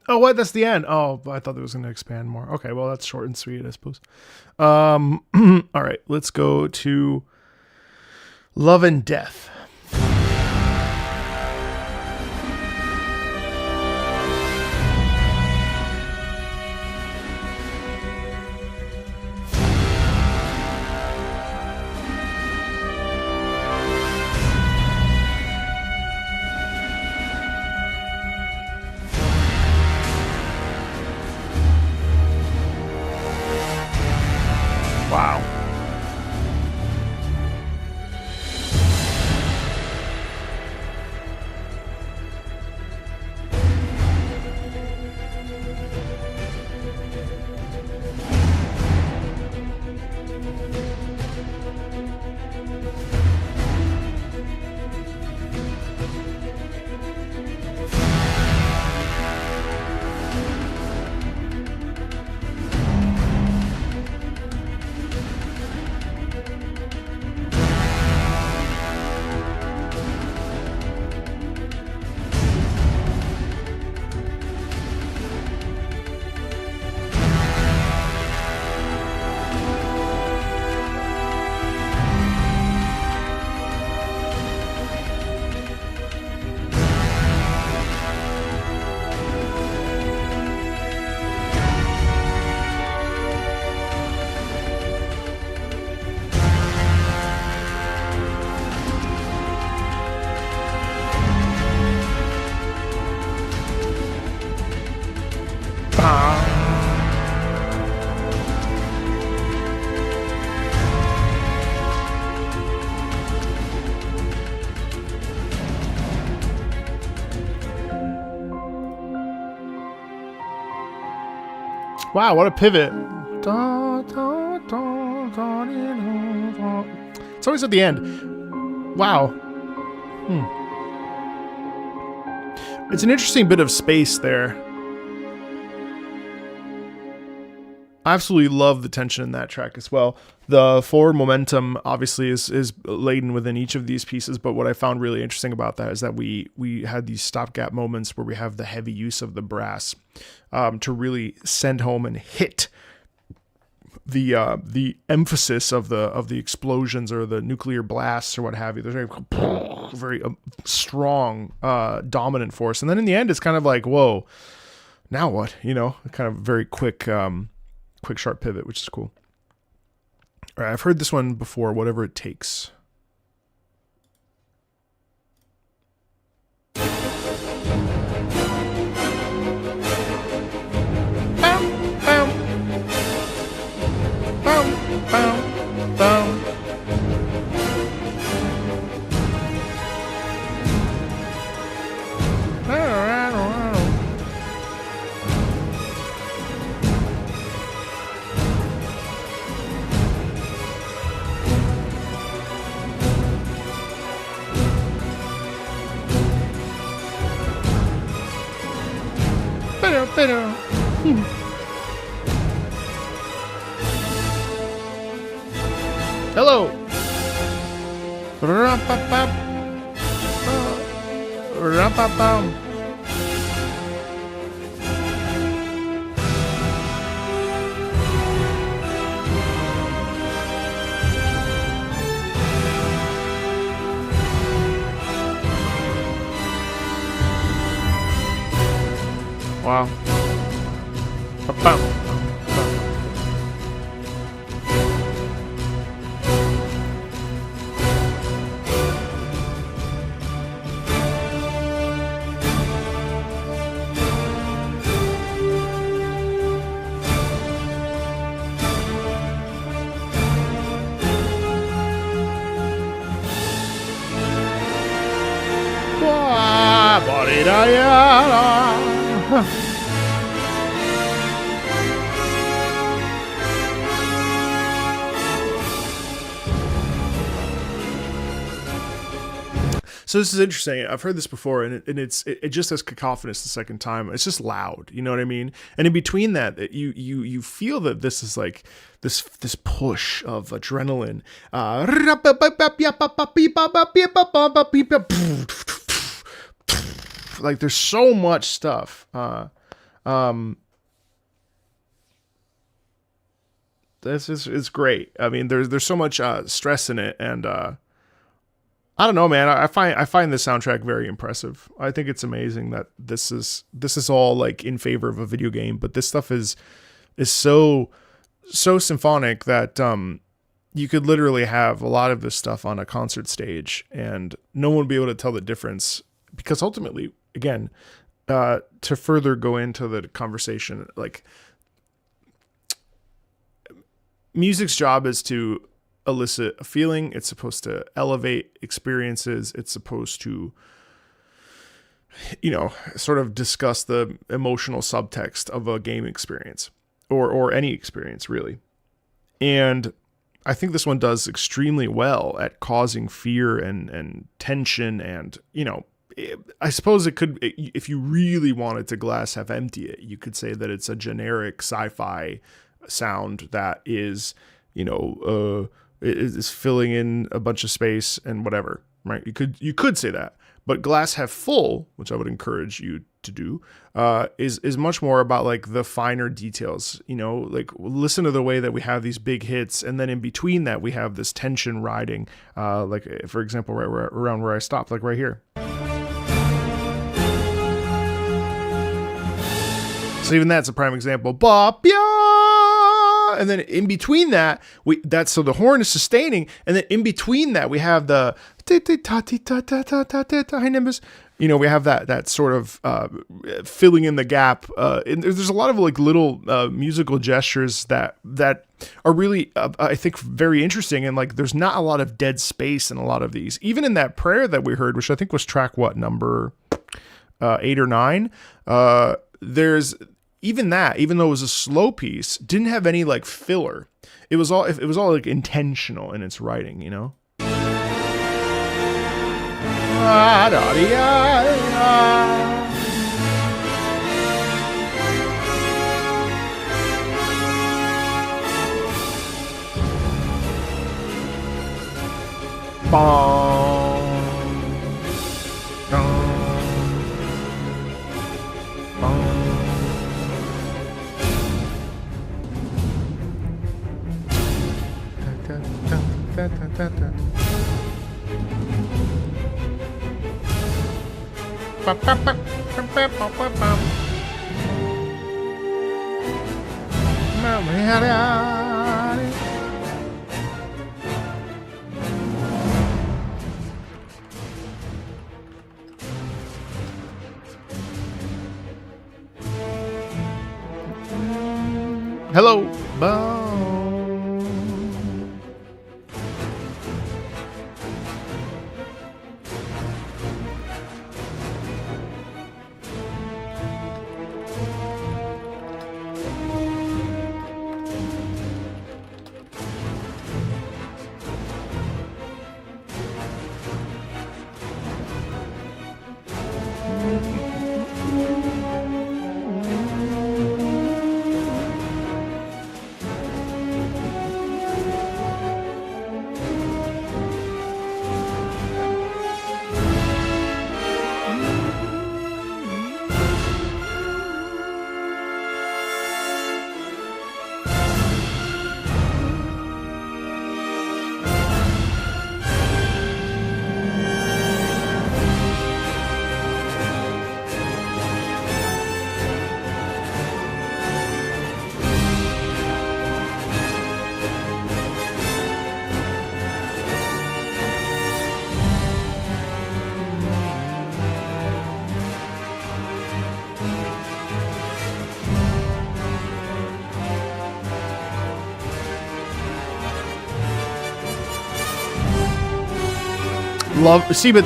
Oh, what? That's the end. Oh, I thought it was going to expand more. Okay, well, that's short and sweet, I suppose. All right, let's go to Love and Death. Wow. Wow, what a pivot. It's always at the end. Wow. It's an interesting bit of space there. I absolutely love the tension in that track as well. The forward momentum obviously is laden within each of these pieces, but what I found really interesting about that is that we had these stopgap moments where we have the heavy use of the brass to really send home and hit the emphasis of the explosions or the nuclear blasts or what have you. There's very strong dominant force, and then in the end it's kind of like, whoa, now what? You know, kind of very quick sharp pivot, which is cool. All right, I've heard this one before. Whatever It Takes. Wow. So this is interesting. I've heard this before, and it just as cacophonous the second time. It's just loud, you know what I mean? And in between that, you feel that this is like this push of adrenaline. Like there's so much stuff. This is great. I mean, there's so much stress in it, and I don't know, man. I find this soundtrack very impressive. I think it's amazing that this is all like in favor of a video game, but this stuff is so symphonic that you could literally have a lot of this stuff on a concert stage and no one would be able to tell the difference, because ultimately, again, to further go into the conversation, like music's job is to elicit a feeling. It's supposed to elevate experiences. It's supposed to, sort of discuss the emotional subtext of a game experience or any experience, really. And I think this one does extremely well at causing fear and tension. And, I suppose it could, if you really wanted to glass half empty it, you could say that it's a generic sci-fi sound that is, is filling in a bunch of space and whatever, right? You could say that, but glass half full, which I would encourage you to do, is much more about like the finer details. Like listen to the way that we have these big hits, and then in between that we have this tension riding. Like for example, right around where I stopped, like right here. So even that's a prime example. And then in between that, so the horn is sustaining, and then in between that we have the high nimbus. We have that sort of filling in the gap. And there's a lot of like little musical gestures that are really, I think, very interesting. And like, there's not a lot of dead space in a lot of these. Even in that prayer that we heard, which I think was track number 8 or 9. There's even that, even though it was a slow piece, didn't have any like filler. It was all like intentional in its writing, Hello, love. See, but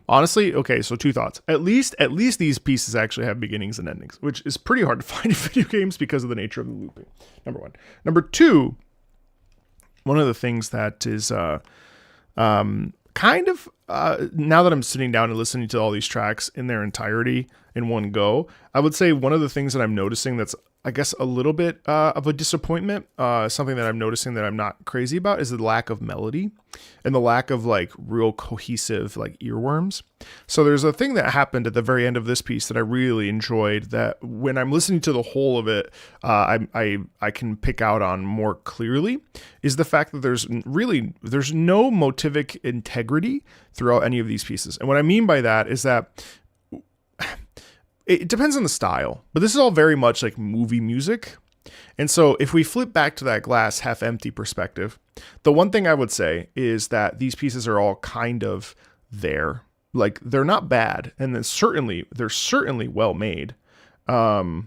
honestly, okay, so two thoughts. At least these pieces actually have beginnings and endings, which is pretty hard to find in video games because of the nature of the looping. Number one. Number two, one of the things that is kind of now that I'm sitting down and listening to all these tracks in their entirety in one go, I would say one of the things that I'm noticing that's, I guess, a little bit of a disappointment, something that I'm noticing that I'm not crazy about, is the lack of melody and the lack of like real cohesive like earworms. So there's a thing that happened at the very end of this piece that I really enjoyed, that when I'm listening to the whole of it, I can pick out on more clearly, is the fact that there's no motivic integrity throughout any of these pieces. And what I mean by that is that it depends on the style, but this is all very much like movie music. And so if we flip back to that glass half empty perspective, the one thing I would say is that these pieces are all kind of there. Like, they're not bad, and they're certainly well made. But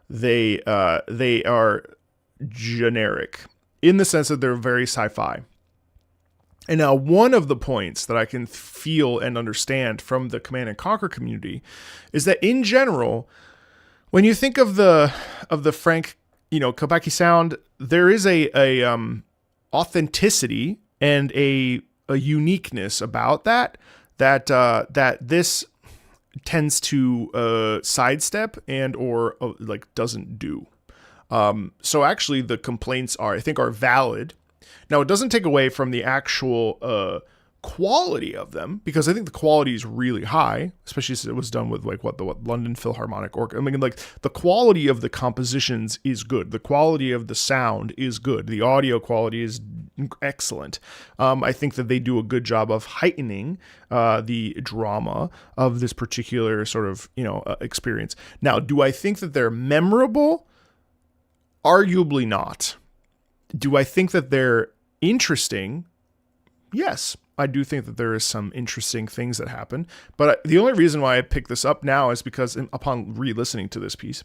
they are generic in the sense that they're very sci-fi. And now one of the points that I can feel and understand from the Command and Conquer community is that in general, when you think of the Frank, Kabaki sound, there is a authenticity and a uniqueness about that this tends to sidestep and or like doesn't do. So actually the complaints I think are valid. Now, it doesn't take away from the actual quality of them, because I think the quality is really high, especially since it was done with like what London Philharmonic Orchestra. I mean, like, the quality of the compositions is good. The quality of the sound is good. The audio quality is excellent. I think that they do a good job of heightening the drama of this particular sort of experience. Now, do I think that they're memorable? Arguably not. Do I think that they're interesting? Yes, I do think that there is some interesting things that happen. But the only reason why I picked this up now is because upon re-listening to this piece,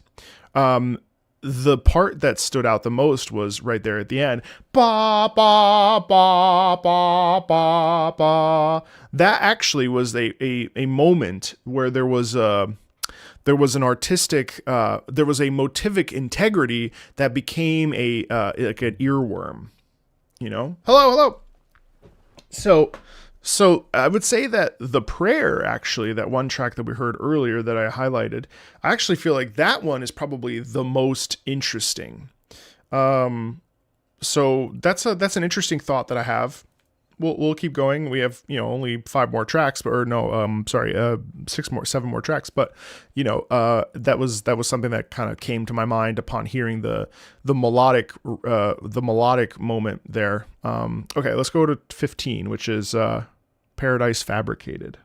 the part that stood out the most was right there at the end. Ba, ba, ba, ba, ba, ba. That actually was a moment where there was an artistic, there was a motivic integrity that became like an earworm, hello. So I would say that the prayer, actually, that one track that we heard earlier that I highlighted, I actually feel like that one is probably the most interesting. So that's an interesting thought that I have. We'll keep going. We have, only 5 more tracks, seven more tracks. But, that was something that kind of came to my mind upon hearing the melodic moment there. Okay, let's go to 15, which is Paradise Fabricated.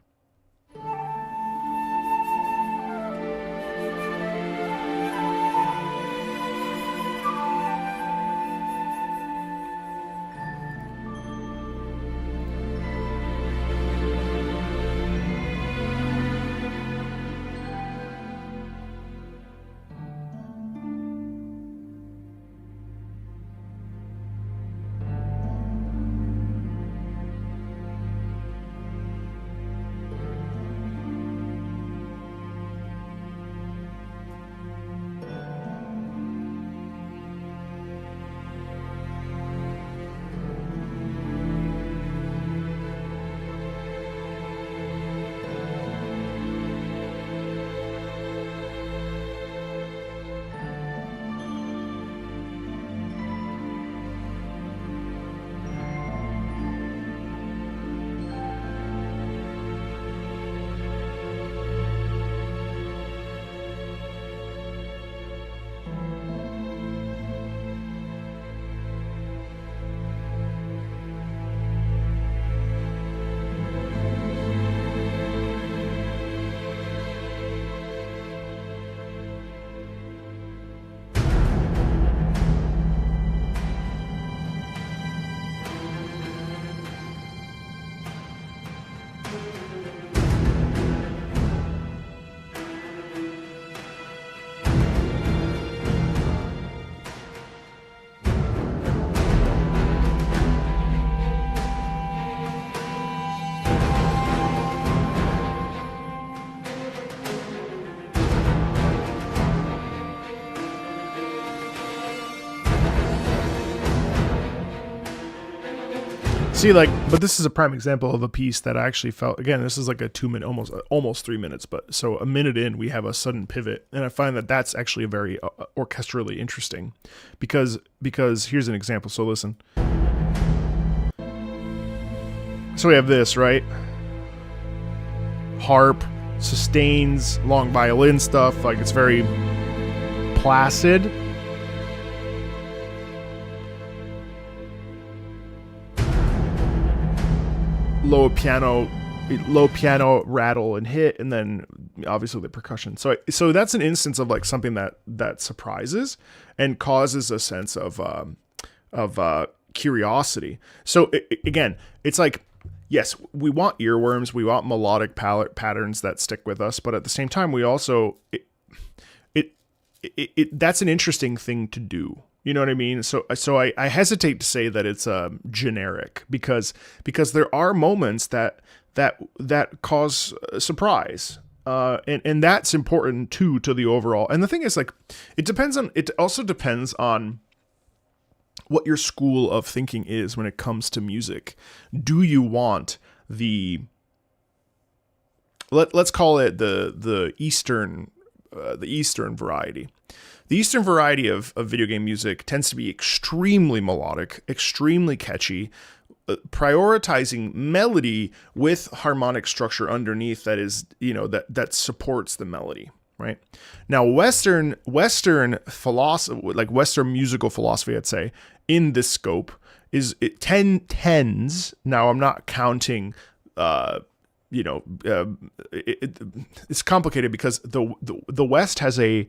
See, like, but this is a prime example of a piece that I actually felt, again, this is like a 2 minute, almost 3 minutes, but so a minute in, we have a sudden pivot. And I find that that's actually a very orchestrally interesting because here's an example. So listen. So we have this, right? Harp, sustains, long violin stuff. Like, it's very placid. Low piano rattle and hit, and then obviously the percussion. So that's an instance of like something that surprises and causes a sense of curiosity. So again, it's like, yes, we want earworms, we want melodic patterns that stick with us, but at the same time, we also that's an interesting thing to do. You know what I mean? So I hesitate to say that it's generic because there are moments that cause surprise, and that's important too to the overall. And the thing is, like, it also depends on what your school of thinking is when it comes to music. Do you want let's call it the Eastern variety? The Eastern variety of video game music tends to be extremely melodic, extremely catchy, prioritizing melody with harmonic structure underneath that is, that supports the melody, right? Now, Western philosophy, like Western musical philosophy, I'd say, in this scope tends, now I'm not counting, it's complicated because the West has a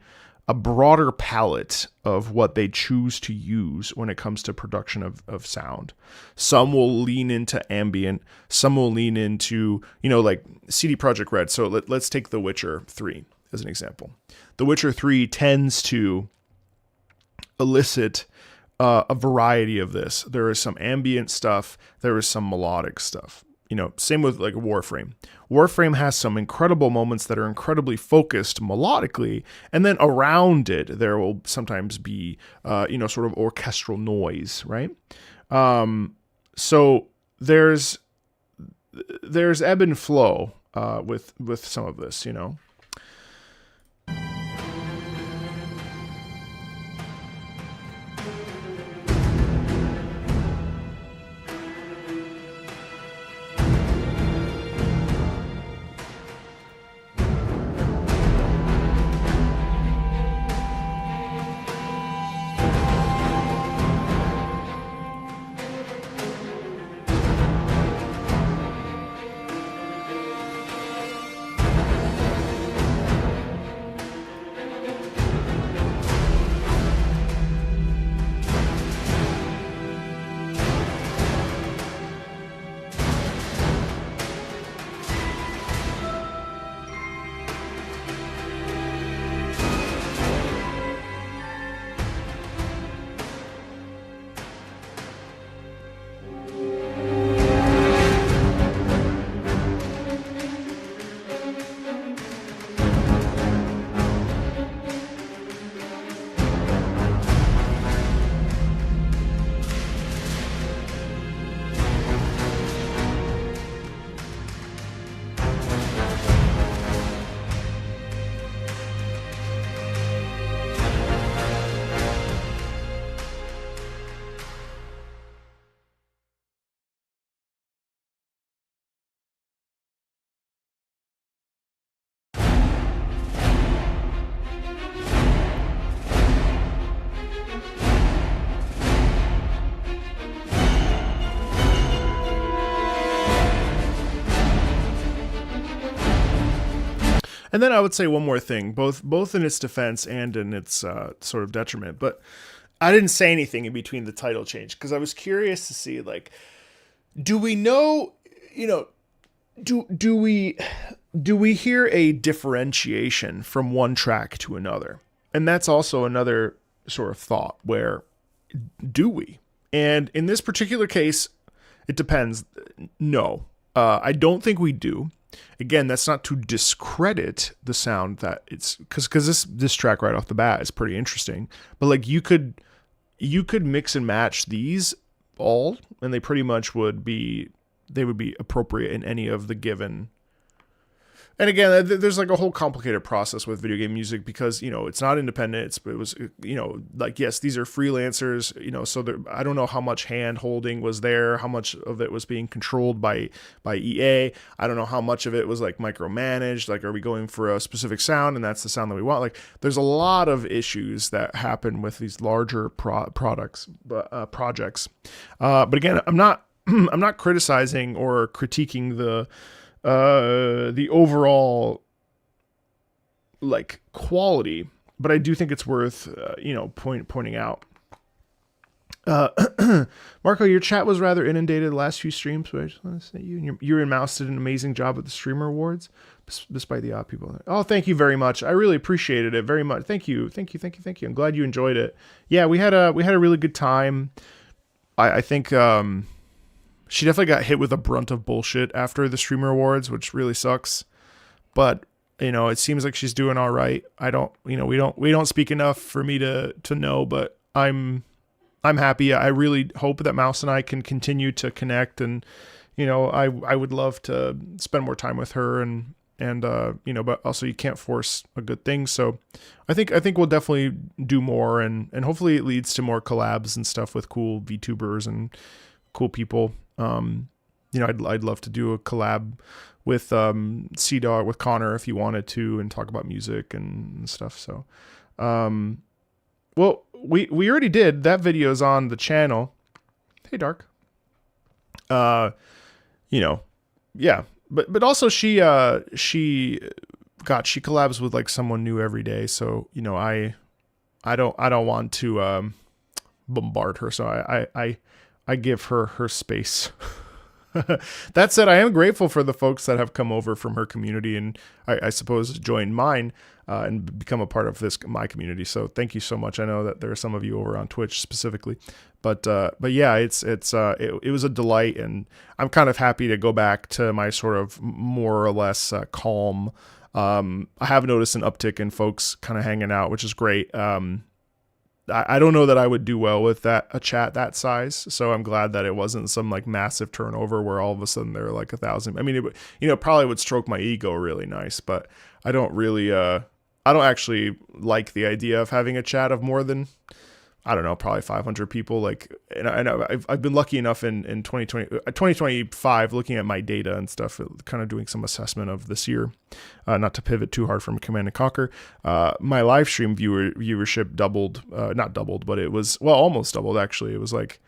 broader palette of what they choose to use when it comes to production of sound. Some will lean into ambient, some will lean into, like CD Projekt Red. So let's take The Witcher 3 as an example. The Witcher 3 tends to elicit a variety of this. There is some ambient stuff, there is some melodic stuff. Same with like Warframe. Warframe has some incredible moments that are incredibly focused melodically, and then around it there will sometimes be, sort of orchestral noise, right? So there's ebb and flow with some of this, And then I would say one more thing, both in its defense and in its sort of detriment. But I didn't say anything in between the title change because I was curious to see, like, do we know, do we hear a differentiation from one track to another? And that's also another sort of thought where, do we? And in this particular case, it depends. No, I don't think we do. Again, that's not to discredit the sound that it's because this track right off the bat is pretty interesting. But like you could mix and match these all, and they pretty much would be appropriate in any of the given. And again, there's like a whole complicated process with video game music because, it's not independent. It was, like, yes, these are freelancers, so I don't know how much hand holding was there, how much of it was being controlled by EA. I don't know how much of it was like micromanaged. Like, are we going for a specific sound and that's the sound that we want? Like, there's a lot of issues that happen with these larger projects. But again, I'm not criticizing or critiquing the overall like quality, but I do think it's worth pointing out. Marco, your chat was rather inundated the last few streams, but I just want to say you and Mouse did an amazing job at the Streamer Awards, despite the odd people. Oh, thank you very much. I really appreciated it very much. Thank you. I'm glad you enjoyed it. Yeah, we had a really good time. I think she definitely got hit with a brunt of bullshit after the Streamer Awards, which really sucks. But it seems like she's doing all right. I don't, we don't speak enough for me to know, but I'm happy. I really hope that Mouse and I can continue to connect, and I would love to spend more time with her, and but also you can't force a good thing. So I think we'll definitely do more, and hopefully it leads to more collabs and stuff with cool VTubers and cool people. I'd love to do a collab with C-Dog, with Connor, if you wanted to, and talk about music and stuff. So, well, we already did. That video's on the channel. Hey, Dark. Yeah, but also she collabs with like someone new every day. So, I don't want to bombard her. So I give her space. That said, I am grateful for the folks that have come over from her community and I suppose joined mine and become a part of my community. So thank you so much. I know that there are some of you over on Twitch specifically, but yeah, it was a delight, and I'm kind of happy to go back to my sort of more or less calm. I have noticed an uptick in folks kind of hanging out, which is great. I don't know that I would do well with a chat that size. So I'm glad that it wasn't some like massive turnover where all of a sudden there are like 1,000. I mean, it probably would stroke my ego really nice, but I don't really, I don't actually like the idea of having a chat of more than, I don't know, probably 500 people. Like, and I've been lucky enough in 2025, looking at my data and stuff, kind of doing some assessment of this year, not to pivot too hard from Command and Conquer. My live stream viewership doubled, not doubled, but it was, well, almost doubled actually. It was like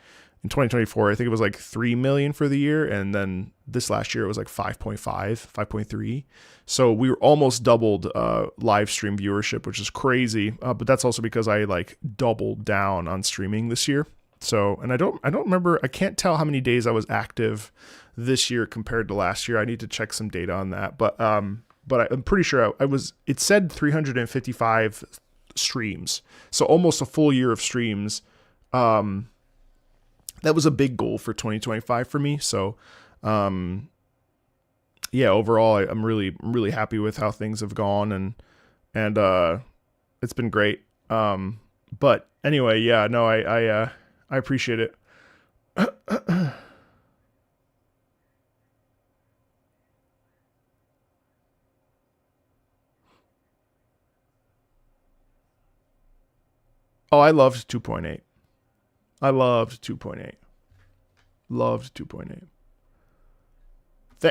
in 2024, I think it was like 3 million for the year. And then this last year it was like 5.3. So we were almost doubled live stream viewership, which is crazy. But that's also because I like doubled down on streaming this year. So, and I don't remember, I can't tell how many days I was active this year compared to last year. I need to check some data on that. But I'm pretty sure it said 355 streams. So almost a full year of streams. That was a big goal for 2025 for me. So, yeah, overall, I'm really happy with how things have gone, and it's been great. But anyway, yeah, no, I appreciate it. Oh, I loved 2.8. Loved 2.8.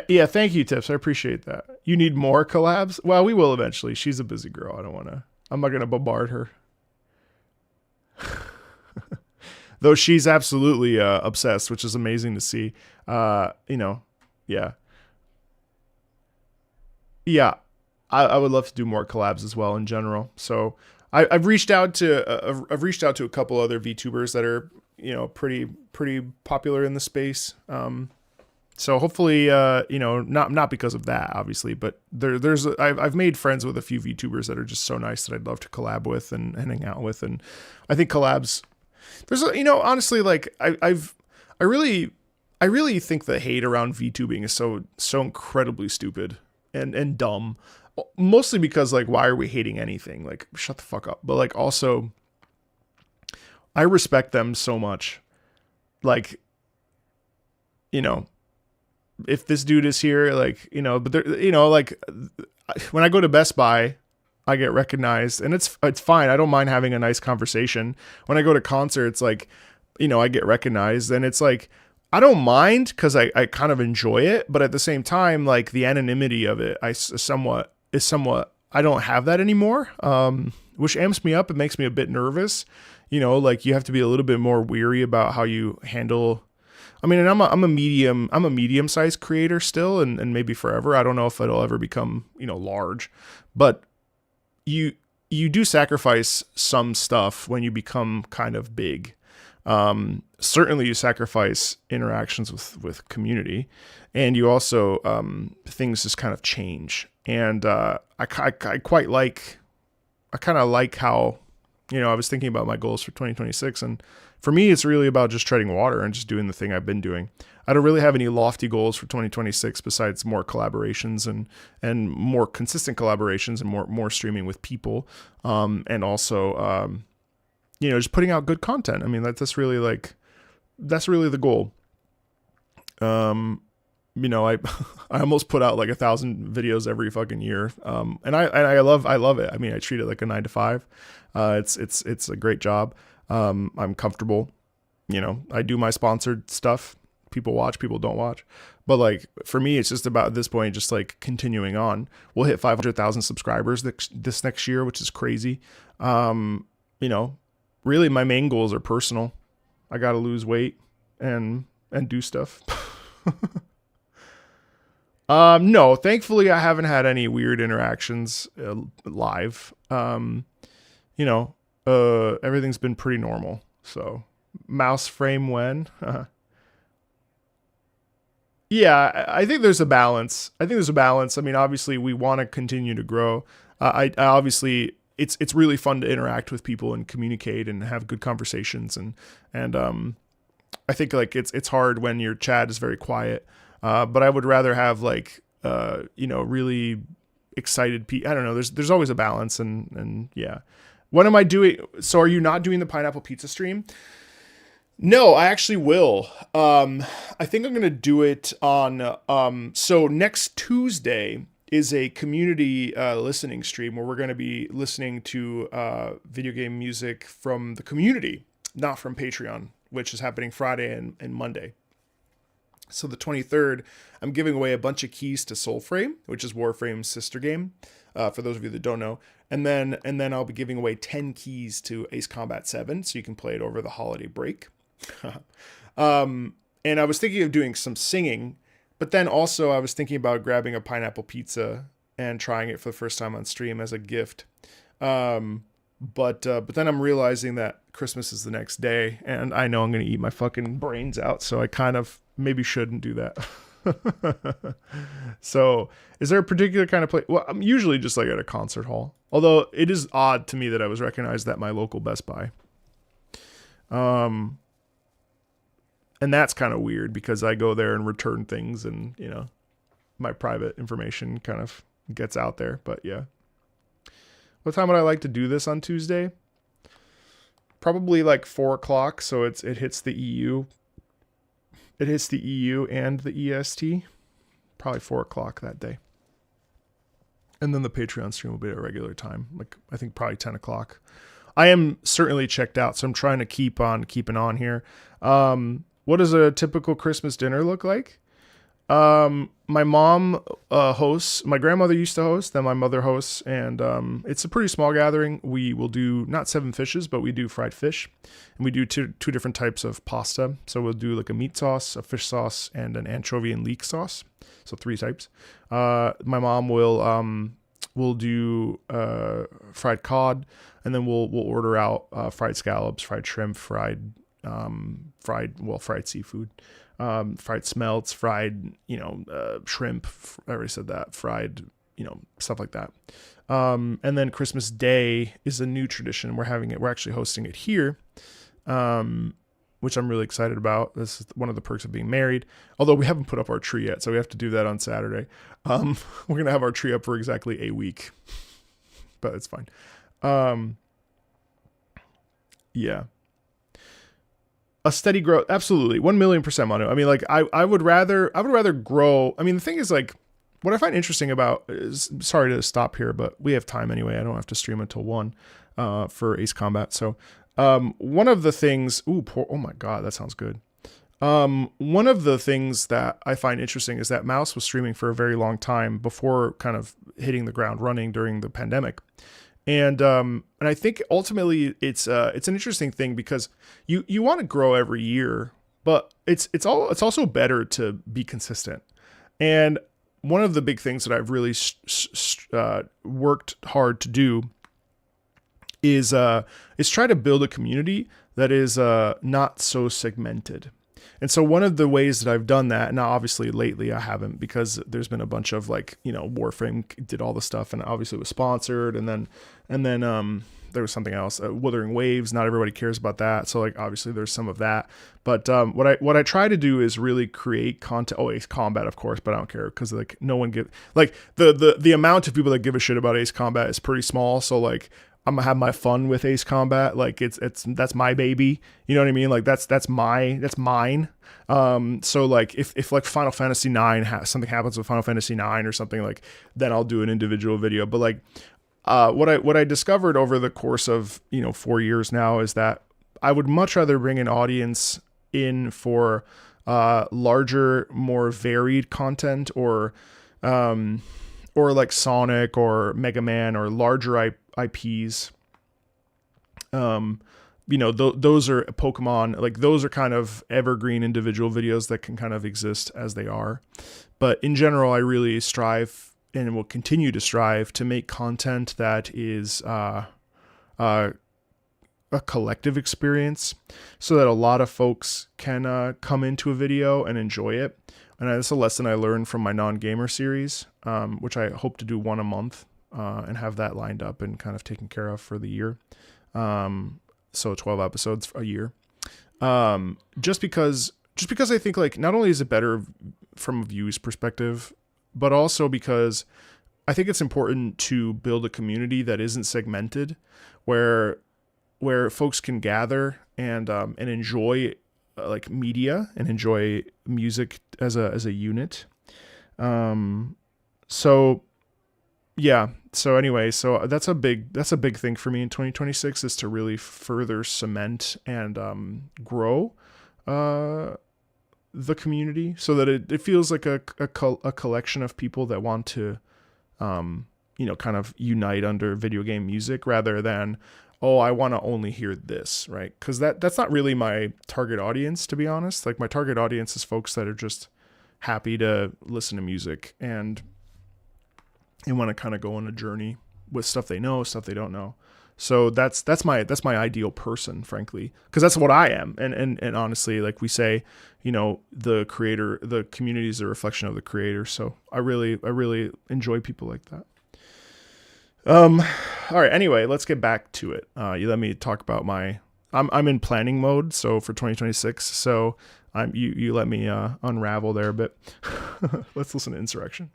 Yeah, thank you, Tips. I appreciate that. You need more collabs? Well, we will eventually. She's a busy girl. I'm not going to bombard her. Though she's absolutely obsessed, which is amazing to see. Yeah. Yeah. I would love to do more collabs as well in general. So I've reached out to a couple other VTubers that are, pretty popular in the space. So hopefully, not because of that, obviously, but I've made friends with a few VTubers that are just so nice that I'd love to collab with and hang out with. And I think collabs, honestly, like I really think the hate around VTubing is so incredibly stupid and dumb, mostly because like, why are we hating anything? Like, shut the fuck up. But like, also, I respect them so much. Like, you know, if this dude is here, like, you know, but there, you know, like when I go to Best Buy, I get recognized, and it's fine. I don't mind having a nice conversation. When I go to concerts, like, you know, I get recognized, and it's like, I don't mind because I kind of enjoy it, but at the same time, like the anonymity of it, somewhat, I don't have that anymore, which amps me up. It makes me a bit nervous. You know, like you have to be a little bit more weary about how you handle. I mean, and I'm a medium sized creator still, and maybe forever. I don't know if it'll ever become, you know, large, but you do sacrifice some stuff when you become kind of big. Certainly you sacrifice interactions with community, and you also, things just kind of change. And, I kind of like how, you know, I was thinking about my goals for 2026, and for me, it's really about just treading water and just doing the thing I've been doing. I don't really have any lofty goals for 2026 besides more collaborations and more consistent collaborations and more streaming with people. And also, you know, just putting out good content. I mean, that's really the goal. You know, I almost put out like 1,000 videos every fucking year. And I love it. I mean, I treat it like a 9 to 5. It's a great job. I'm comfortable, you know, I do my sponsored stuff. People watch, people don't watch. But like, for me, it's just about at this point, just like continuing on. We'll hit 500,000 subscribers this next year, which is crazy. You know, really my main goals are personal. I got to lose weight and do stuff. No, thankfully I haven't had any weird interactions live. You know, everything's been pretty normal. So mouse frame when, yeah, I think there's a balance. I mean, obviously we want to continue to grow. I obviously it's really fun to interact with people and communicate and have good conversations. And I think like it's hard when your chat is very quiet. But I would rather have like, you know, really excited people. I don't know. There's always a balance and yeah. What am I doing? So are you not doing the pineapple pizza stream? No, I actually will. I think I'm going to do it on, so next Tuesday is a community, listening stream where we're going to be listening to, video game music from the community, not from Patreon, which is happening Friday and Monday. So the 23rd, I'm giving away a bunch of keys to Soulframe, which is Warframe's sister game, for those of you that don't know. And then I'll be giving away 10 keys to Ace Combat 7, so you can play it over the holiday break. And I was thinking of doing some singing, but then also I was thinking about grabbing a pineapple pizza and trying it for the first time on stream as a gift. But then I'm realizing that Christmas is the next day, and I know I'm going to eat my fucking brains out, so I kind of maybe shouldn't do that. So is there a particular kind of place? Well, I'm usually just like at a concert hall, although it is odd to me that I was recognized at my local Best Buy. And that's kind of weird because I go there and return things, and, you know, my private information kind of gets out there. But yeah. What time would I like to do this on Tuesday? Probably like 4:00. So it hits the EU. It hits the EU and the EST. Probably 4:00 that day. And then the Patreon stream will be at a regular time. Like, I think probably 10 o'clock. I am certainly checked out, so I'm trying to keep on keeping on here. What does a typical Christmas dinner look like? My mom hosts, my grandmother used to host, then my mother hosts, and it's a pretty small gathering. We will do not 7 fishes, but we do fried fish, and we do two different types of pasta. So we'll do like a meat sauce, a fish sauce, and an anchovy and leek sauce. So 3 types. My mom will do fried cod, and then we'll order out fried scallops, fried shrimp, fried seafood. Fried smelts, fried, shrimp. I already said that. Fried, stuff like that. And then Christmas Day is a new tradition. We're actually hosting it here, which I'm really excited about. This is one of the perks of being married. Although we haven't put up our tree yet, so we have to do that on Saturday. We're going to have our tree up for exactly a week, but it's fine. Yeah. a steady growth. Absolutely. 1,000,000% Manu. I mean, like I would rather grow. I mean, the thing is like, what I find interesting about is, sorry to stop here, but we have time anyway. I don't have to stream until 1 for Ace Combat. So one of the things, oh my God, that sounds good. One of the things that I find interesting is that Mouse was streaming for a very long time before kind of hitting the ground running during the pandemic. And I think ultimately it's an interesting thing because you want to grow every year, but it's also better to be consistent. And one of the big things that I've really worked hard to do is try to build a community that is not so segmented. And so one of the ways that I've done that, now obviously lately I haven't, because there's been a bunch of like, Warframe did all the stuff and obviously it was sponsored, and then there was something else, Wuthering Waves. Not everybody cares about that, so like obviously there's some of that. But what I try to do is really create content. Oh, Ace Combat, of course, but I don't care because like no one like the amount of people that give a shit about Ace Combat is pretty small. So like, I'm gonna have my fun with Ace Combat. Like that's my baby. You know what I mean? Like that's mine. So like if like Final Fantasy 9 something happens with Final Fantasy 9 or something, like then I'll do an individual video. But like what I discovered over the course of 4 years now is that I would much rather bring an audience in for larger, more varied content, or like Sonic or Mega Man or larger IPs. Those are Pokemon, like those are kind of evergreen individual videos that can kind of exist as they are. But in general, I really strive and will continue to strive to make content that is a collective experience, so that a lot of folks can come into a video and enjoy it. And that's a lesson I learned from my non-gamer series, which I hope to do 1 a month, and have that lined up and kind of taken care of for the year. So 12 episodes a year. Just because I think like not only is it better from a view's perspective, but also because I think it's important to build a community that isn't segmented, where folks can gather and enjoy like media and enjoy music as a unit. So yeah. So anyway, so that's a big thing for me in 2026, is to really further cement and grow the community, so that it feels like a collection of people that want to kind of unite under video game music, rather than, oh, I want to only hear this, right? Because that's not really my target audience, to be honest. Like my target audience is folks that are just happy to listen to music and want to kind of go on a journey with stuff they know, stuff they don't know. So that's my ideal person, frankly, because that's what I am. And honestly, like we say, the community is a reflection of the creator. So I really enjoy people like that. All right. Anyway, let's get back to it. You let me talk about I'm in planning mode. So for 2026, so you let me unravel there a bit. Let's listen to Insurrection.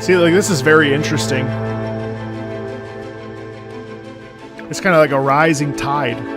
See, like this is very interesting. It's kind of like a rising tide.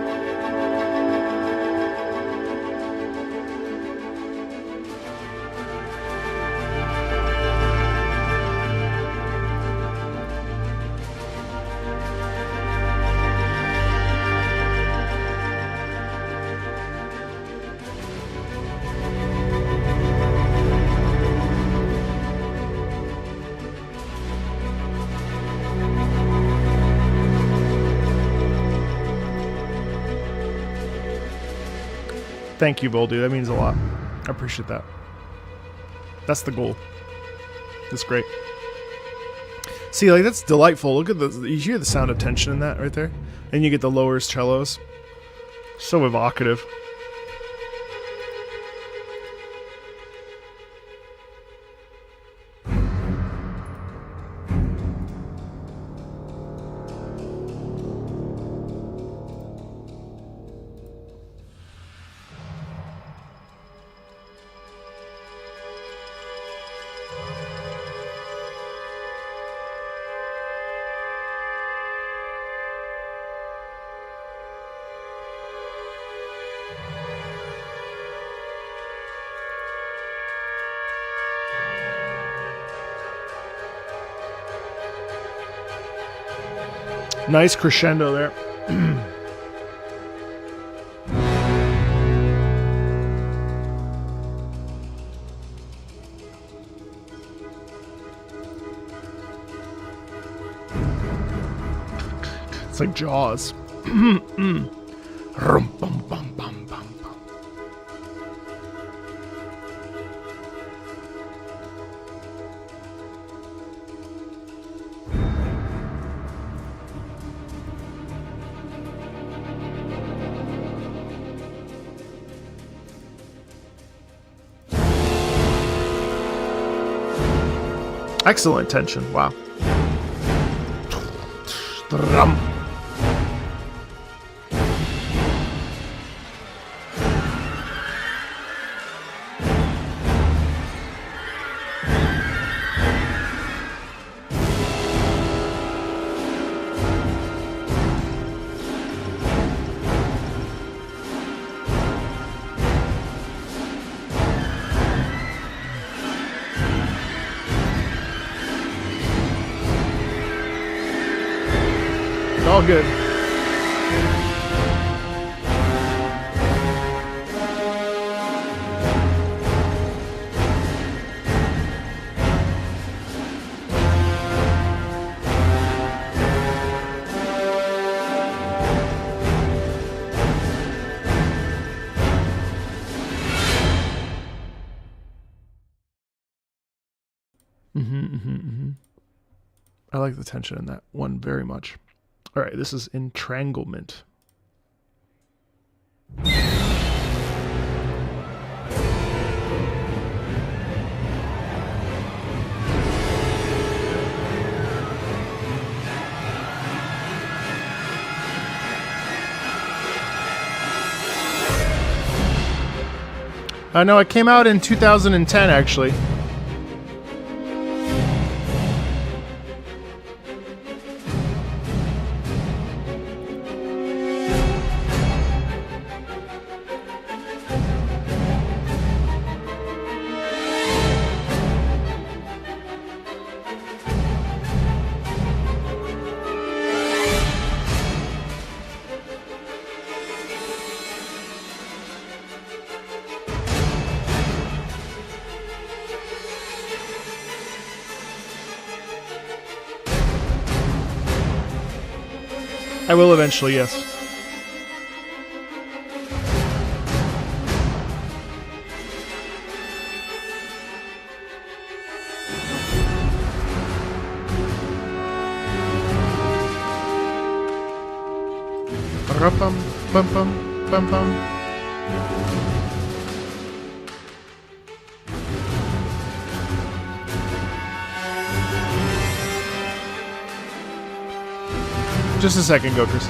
Thank you, Voldu. That means a lot. I appreciate that. That's the goal. That's great. See, like, that's delightful. Look at the, you hear the sound of tension in that right there? And you get the lower cellos. So evocative. Nice crescendo there. It's like Jaws. Rum, bum, bum, bum, bum, bum. Excellent tension. Wow. All good. I like the tension in that one very much. All right, this is Entranglement. No, it came out in 2010, actually. I will eventually, yes. Bum bum bum bum bum. Just a second, Gokers.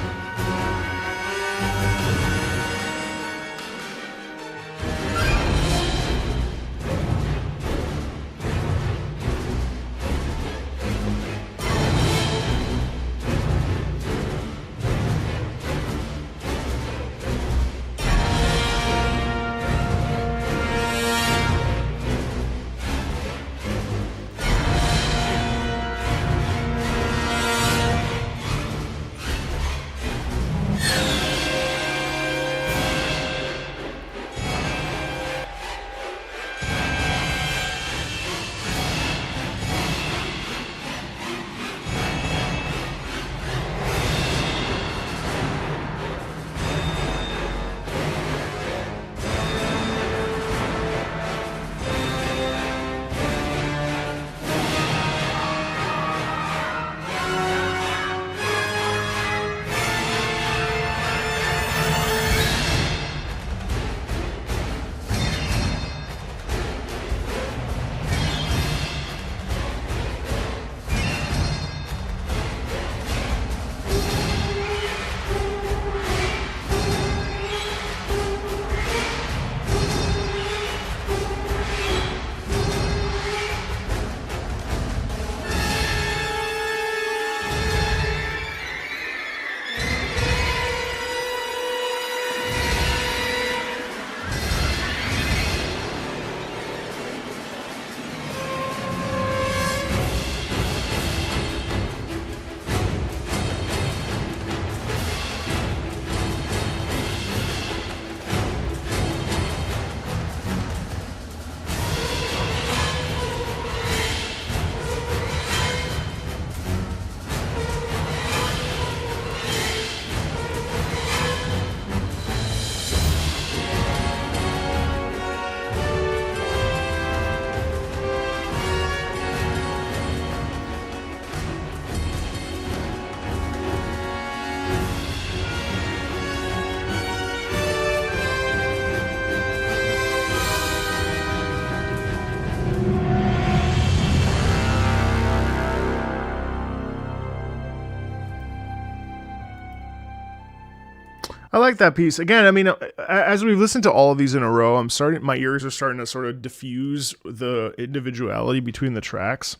I like that piece. Again, I mean, as we've listened to all of these in a row, my ears are starting to sort of diffuse the individuality between the tracks.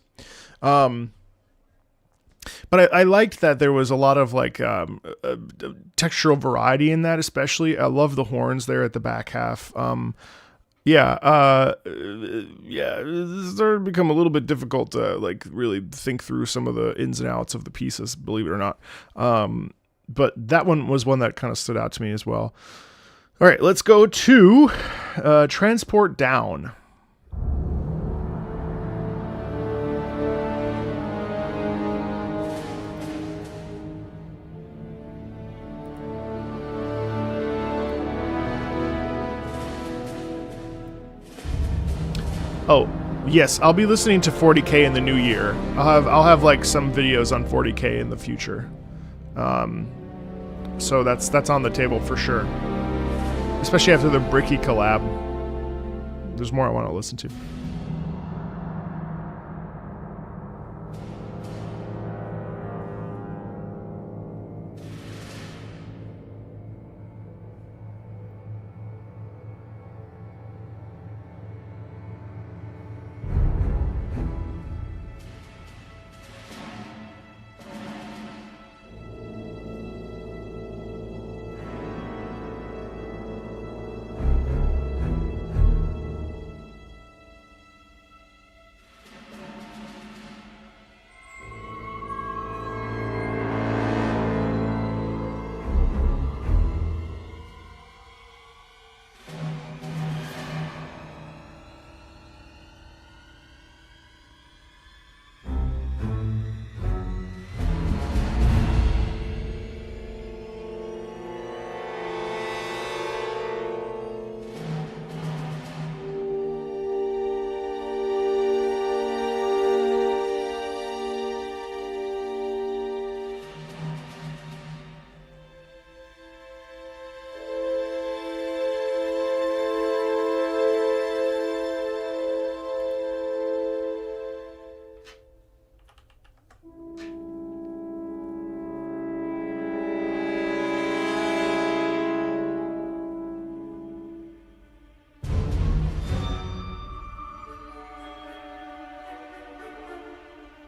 But I liked that there was a lot of like textural variety in that, especially. I love the horns there at the back half. Yeah, it started to become a little bit difficult to like really think through some of the ins and outs of the pieces, believe it or not. But that one was one that kind of stood out to me as well. All right, let's go to Transport Down. Oh, yes, I'll be listening to 40K in the new year. I'll have like some videos on 40K in the future. So that's on the table for sure. Especially after the Bricky collab. There's more I want to listen to.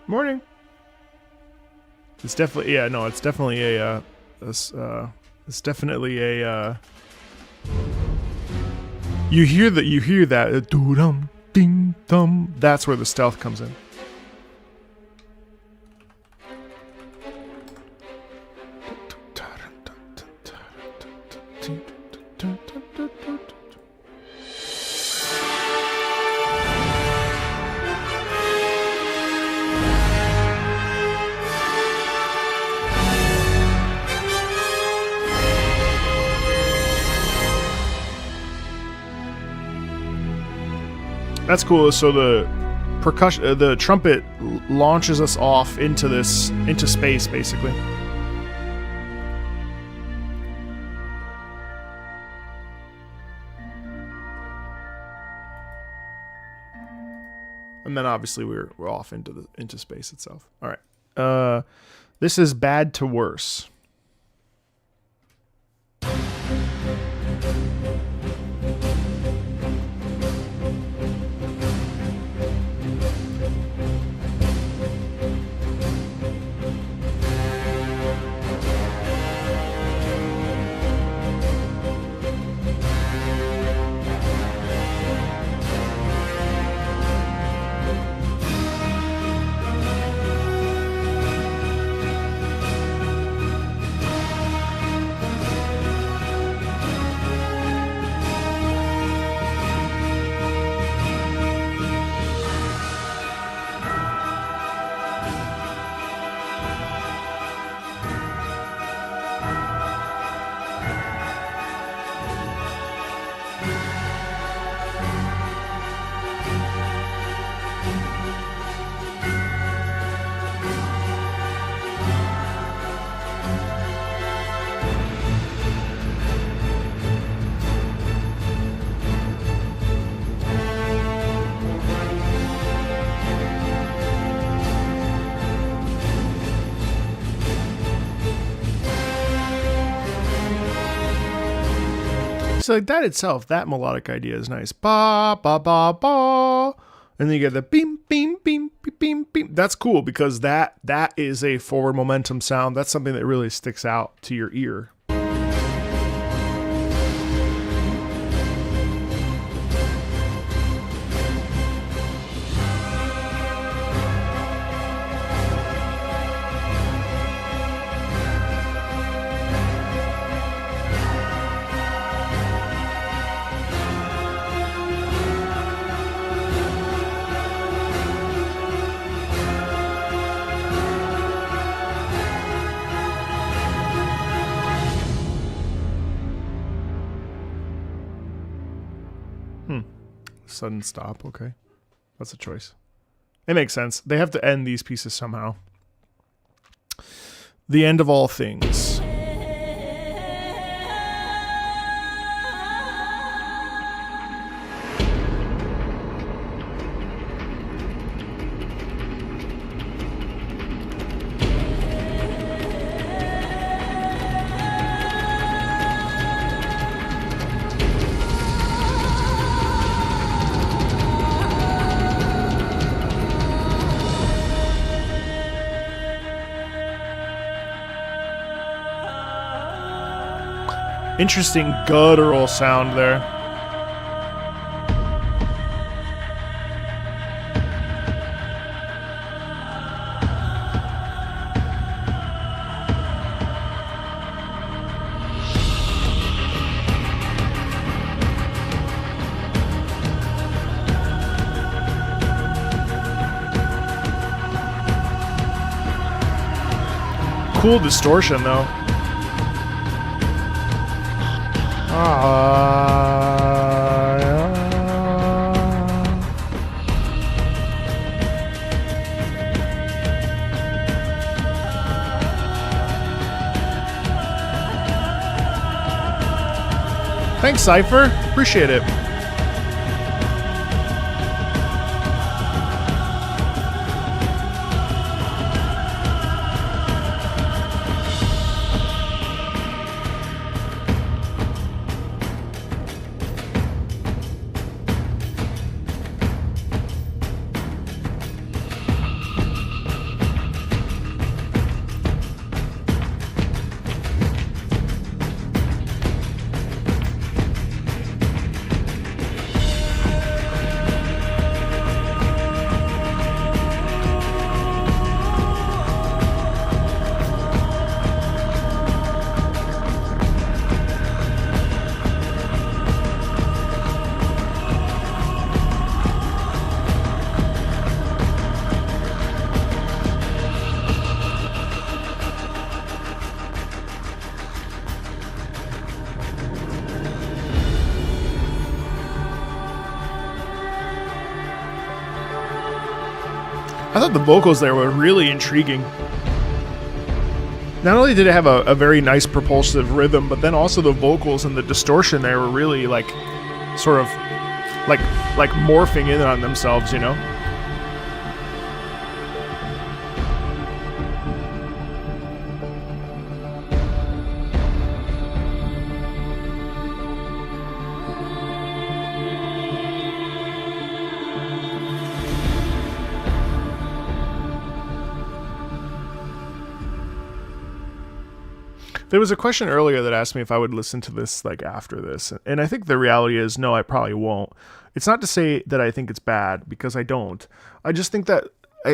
Morning. It's definitely it's definitely it's definitely a you hear that doo-dum ding dum. That's where the stealth comes in. That's cool. So the percussion, the trumpet launches us off into space, basically. And then obviously we're off into space itself. All right. This is Bad to Worse. So like that itself, that melodic idea is nice. Ba ba ba ba, and then you get the beam beam beam beam beam beam. That's cool because that is a forward momentum sound. That's something that really sticks out to your ear. Sudden stop. Okay. That's a choice. It makes sense. They have to end these pieces somehow. The end of all things. Interesting guttural sound there. Cool distortion though. Thanks, Cypher. Appreciate it. I thought the vocals there were really intriguing. Not only did it have a very nice propulsive rhythm, but then also the vocals and the distortion there were really like sort of like morphing in on themselves, you know? There was a question earlier that asked me if I would listen to this like after this. And I think the reality is no, I probably won't. It's not to say that I think it's bad, because I don't. I just think that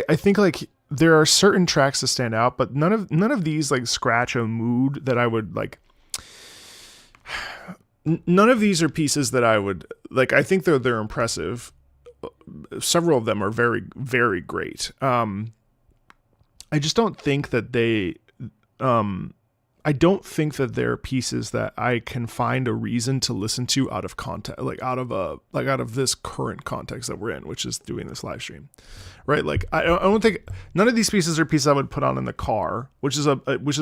I think like there are certain tracks that stand out, but none of these like scratch a mood that I would like. None of these are pieces that I would like. I think they're impressive. Several of them are very, very great. I just don't think that they I don't think that there are pieces that I can find a reason to listen to out of context, like out of this current context that we're in, which is doing this live stream, right? Like I don't think none of these pieces are pieces I would put on in the car, which is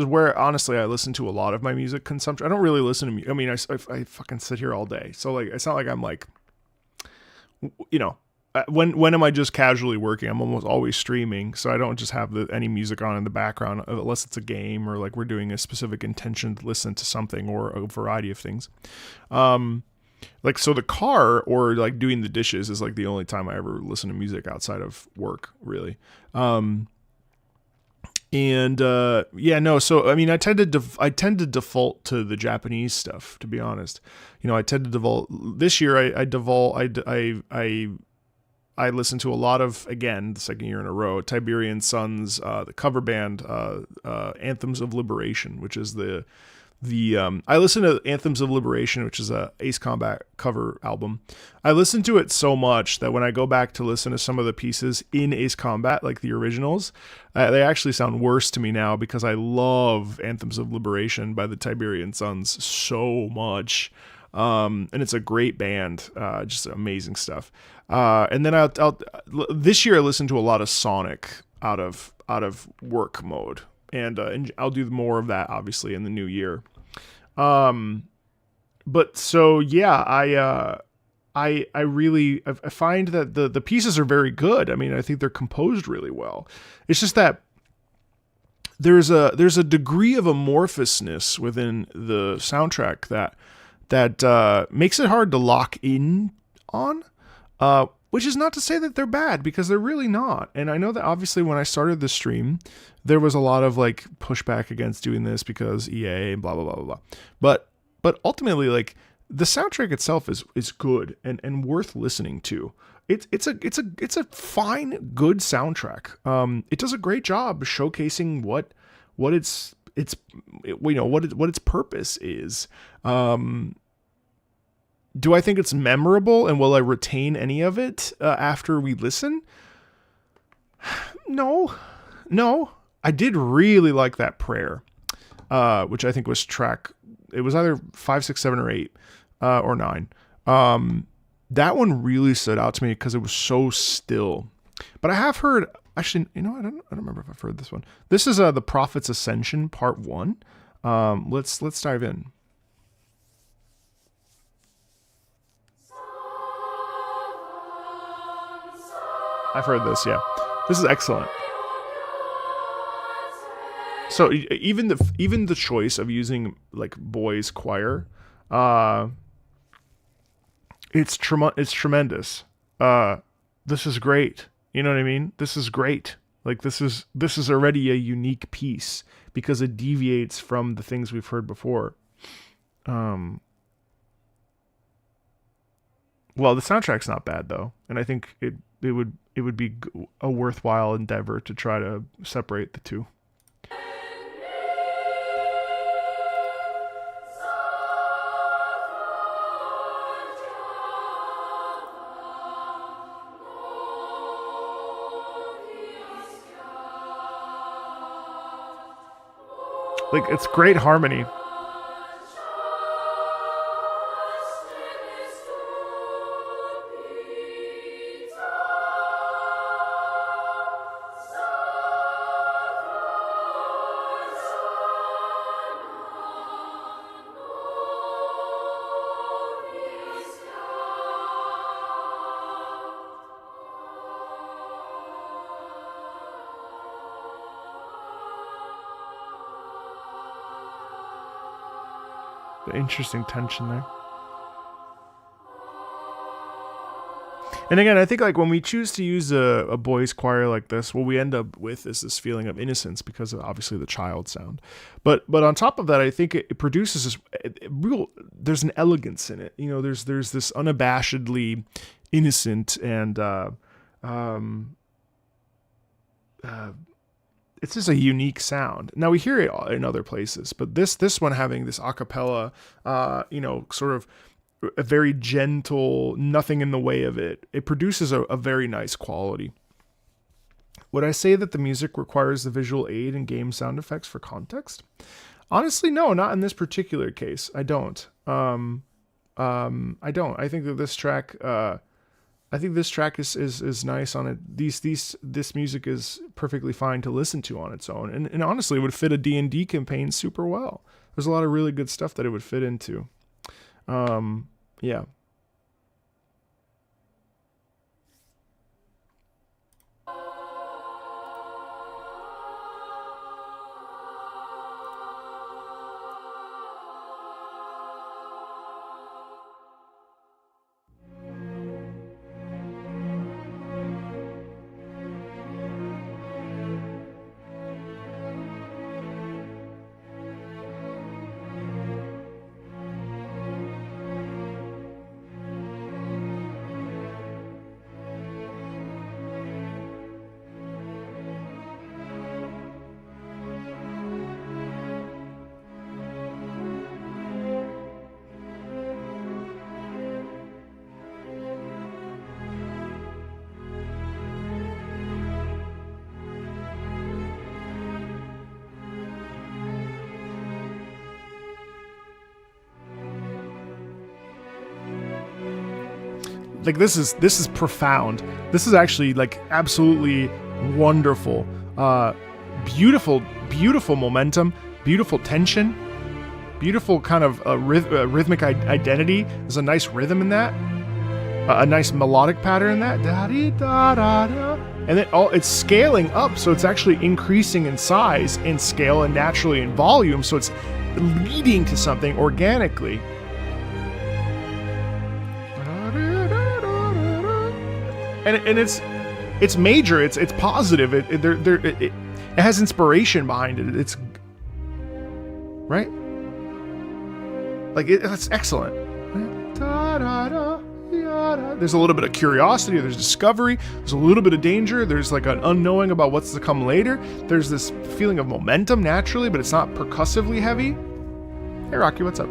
where honestly I listen to a lot of my music consumption. I don't really listen to music. I mean, I fucking sit here all day, so like it's not like I'm like, you know, when am I just casually working? I'm almost always streaming, so I don't just have any music on in the background unless it's a game or like we're doing a specific intention to listen to something or a variety of things. Like, so the car or like doing the dishes is like the only time I ever listen to music outside of work, really. Yeah, no. So I mean, I tend to default to the Japanese stuff, to be honest. I tend to default. This year, I listened to a lot of, again, the second year in a row, Tiberian Sun's the cover band Anthems of Liberation, which is I listened to Anthems of Liberation, which is a Ace Combat cover album. I listened to it so much that when I go back to listen to some of the pieces in Ace Combat, like the originals, they actually sound worse to me now because I love Anthems of Liberation by the Tiberian Suns so much. And it's a great band, just amazing stuff. And then this year I listened to a lot of Sonic out of work mode. And I'll do more of that obviously in the new year. But so yeah, I find that the pieces are very good. I mean, I think they're composed really well. It's just that there's a degree of amorphousness within the soundtrack that makes it hard to lock in on. Which is not to say that they're bad, because they're really not. And I know that obviously when I started the stream, there was a lot of like pushback against doing this because EA and blah, blah, blah, blah, blah. But ultimately, like, the soundtrack itself is good and worth listening to. It's a fine, good soundtrack. It does a great job showcasing what its purpose is. Do I think it's memorable, and will I retain any of it after we listen? No. I did really like that prayer, which I think was track. It was either 5, 6, 7, or 8, or 9. That one really stood out to me because it was so still. But I have heard, actually, I don't remember if I've heard this one. This is the Prophet's Ascension Part 1. Let's dive in. I've heard this, yeah. This is excellent. So even the choice of using like boys choir, it's tremendous. This is great. You know what I mean? This is great. Like this is already a unique piece because it deviates from the things we've heard before. Well, the soundtrack's not bad though, and I think it would be a worthwhile endeavor to try to separate the two. Like, it's great harmony. Interesting tension there. And again, I think like when we choose to use a boys choir like this, what we end up with is this feeling of innocence because of obviously the child sound. But on top of that, I think it produces this there's an elegance in it. You know, there's this unabashedly innocent and it's just a unique sound. Now we hear it in other places, but this one having this a cappella, sort of a very gentle, nothing in the way of it. It produces a very nice quality. Would I say that the music requires the visual aid and game sound effects for context? Honestly, no, not in this particular case. I don't. I don't. I think that this track, is nice on it. This music is perfectly fine to listen to on its own, and honestly, it would fit a D&D campaign super well. There's a lot of really good stuff that it would fit into. Yeah. like this is profound. This is actually like absolutely wonderful. Beautiful momentum, beautiful tension, beautiful kind of rhythmic identity. There's a nice rhythm in that, a nice melodic pattern in that. And then it's scaling up, so it's actually increasing in size, in scale, and naturally in volume. So it's leading to something organically. And it's major. It's positive. It has inspiration behind it. It's right. Like it's excellent. There's a little bit of curiosity. There's discovery. There's a little bit of danger. There's like an unknowing about what's to come later. There's this feeling of momentum naturally, but it's not percussively heavy. Hey, Rocky, what's up?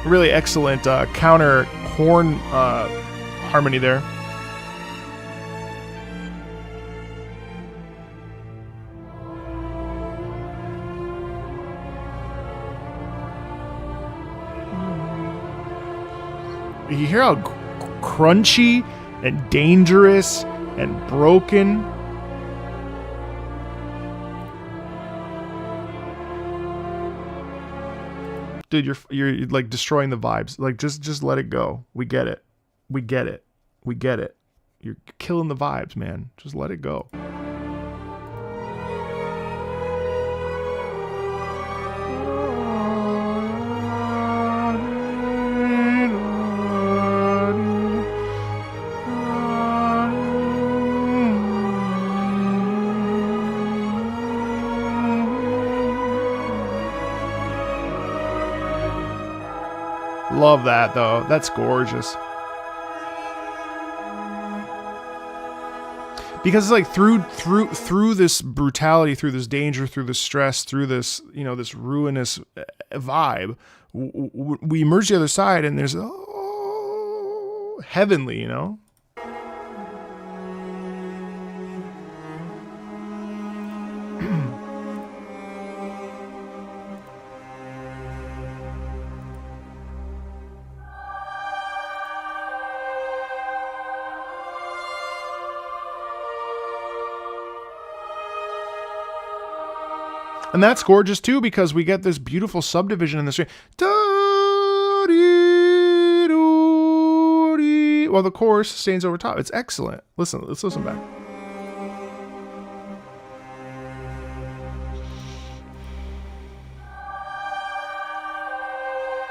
Really excellent counter horn harmony there. You hear how crunchy and dangerous and broken. Dude, you're like destroying the vibes. Like just let it go. We get it. We get it. We get it. You're killing the vibes, man. Just let it go. Love that though. That's gorgeous. Because it's like through this brutality, through this danger, through this stress, through this, you know, this ruinous vibe, we emerge the other side and there's heavenly, you know. And that's gorgeous too, because we get this beautiful subdivision in the stream. While the chorus sustains over top. It's excellent. Let's listen back.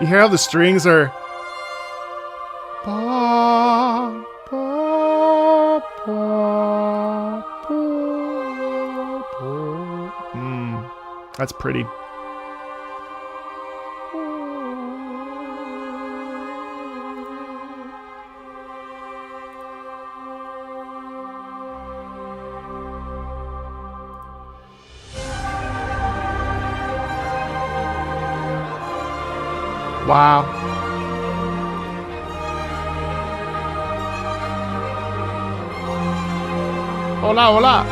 You hear how the strings are. That's pretty. Wow. Hola, hola.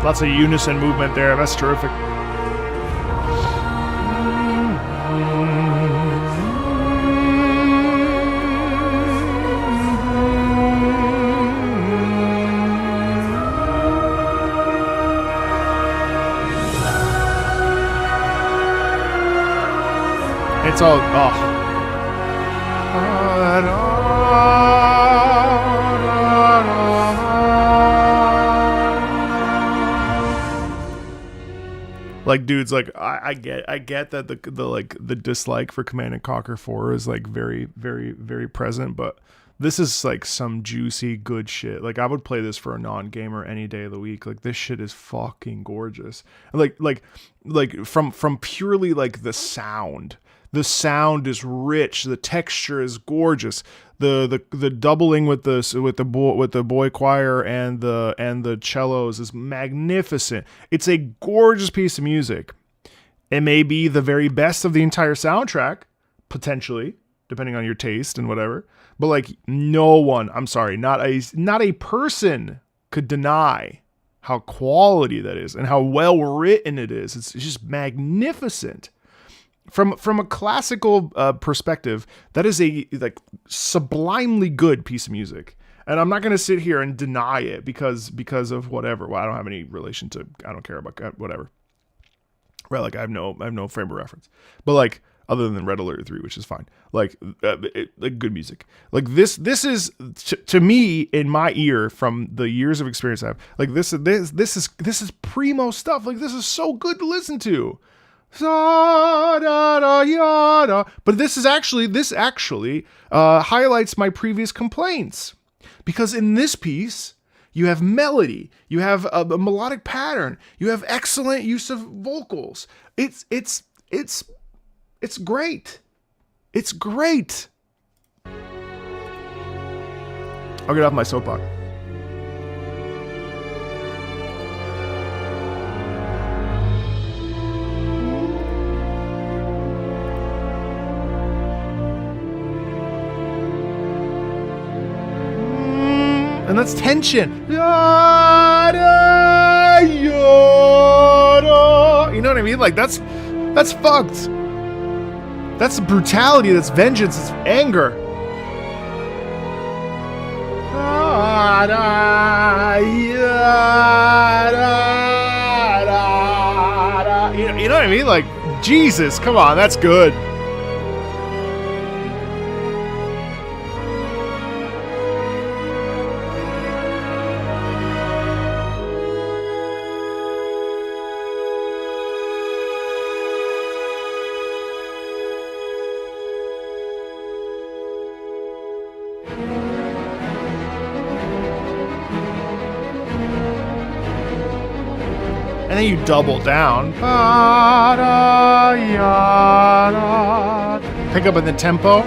Lots of unison movement there. That's terrific. It's all, like, dudes, like, I get that the dislike for Command and Conquer 4 is like very, very, very present, but this is like some juicy good shit. Like, I would play this for a non-gamer any day of the week. Like, this shit is fucking gorgeous. Like from purely like the sound. The sound is rich. The texture is gorgeous. The doubling with the boy choir and the cellos is magnificent. It's a gorgeous piece of music. It may be the very best of the entire soundtrack, potentially, depending on your taste and whatever. But like, no one, I'm sorry, not a person could deny how quality that is and how well written it is. It's just magnificent. From a classical perspective, that is a like sublimely good piece of music, and I'm not going to sit here and deny it because of whatever. Well, I don't have any relation to. I don't care about whatever. Right? Like I have no frame of reference, but like other than Red Alert 3, which is fine. Like good music. Like this is to me in my ear from the years of experience I have. Like this is primo stuff. Like this is so good to listen to. But this actually highlights my previous complaints, because in this piece you have melody, you have a melodic pattern, you have excellent use of vocals. It's great. It's great. I'll get off my soapbox. And that's tension. You know what I mean? Like that's fucked. That's brutality. That's vengeance. It's anger. You know what I mean? Like, Jesus, come on, that's good. And then you double down. Pick up in the tempo.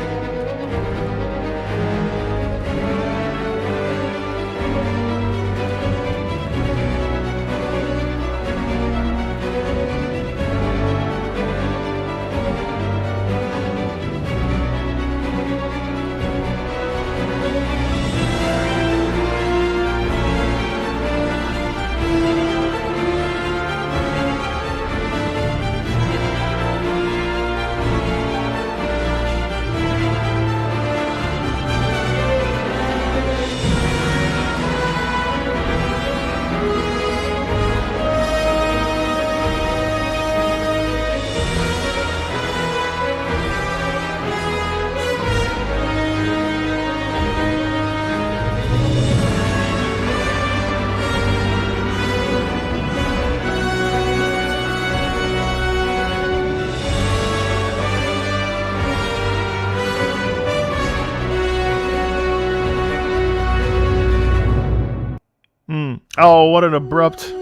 Oh, what an abrupt...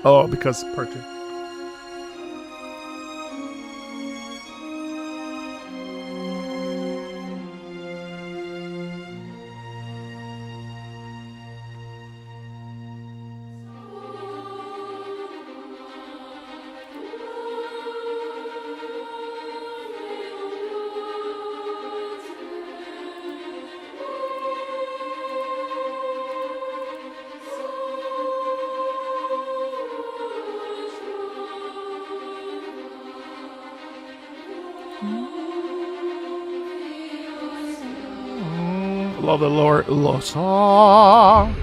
Oh, because part 2. Love the Lord. Song.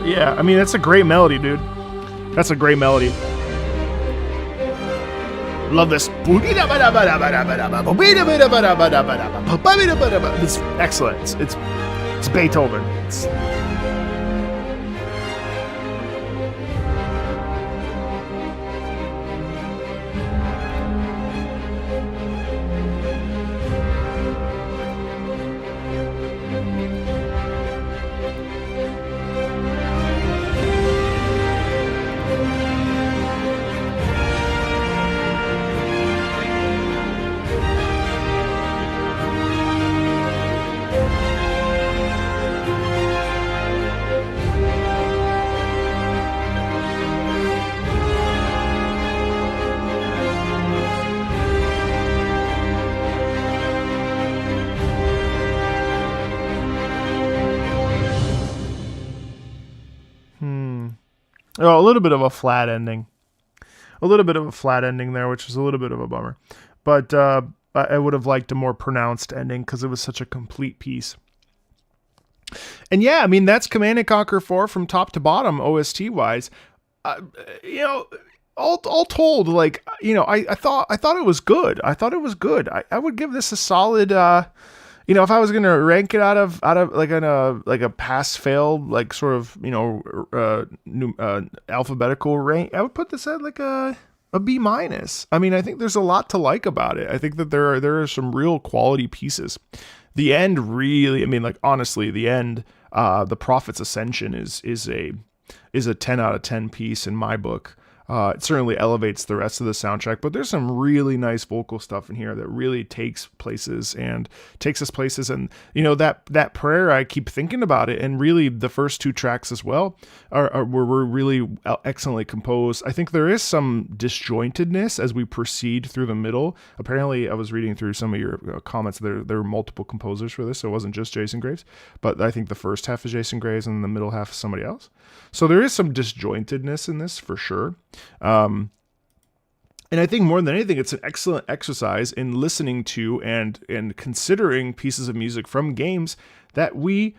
Yeah, I mean, that's a great melody, dude. That's a great melody. Love this. It's excellent. It's Beethoven. Oh, a little bit of a flat ending. A little bit of a flat ending there, which was a little bit of a bummer. But I would have liked a more pronounced ending because it was such a complete piece. And yeah, I mean, that's Command & Conquer 4 from top to bottom, OST-wise. All told, like, I thought it was good. I thought it was good. I would give this a solid... if I was gonna rank it out of like a pass fail, like sort of alphabetical rank, I would put this at like a B-. I mean, I think there's a lot to like about it. I think that there are some real quality pieces. The end really, I mean, like honestly, the end, the Prophet's Ascension is a 10 out of 10 piece in my book. It certainly elevates the rest of the soundtrack, but there's some really nice vocal stuff in here that really takes us places. And that prayer, I keep thinking about it. And really the first two tracks as well were really excellently composed. I think there is some disjointedness as we proceed through the middle. Apparently I was reading through some of your comments. There were multiple composers for this. So it wasn't just Jason Graves, but I think the first half is Jason Graves and the middle half is somebody else. So there is some disjointedness in this for sure. And I think more than anything, it's an excellent exercise in listening to and considering pieces of music from games that we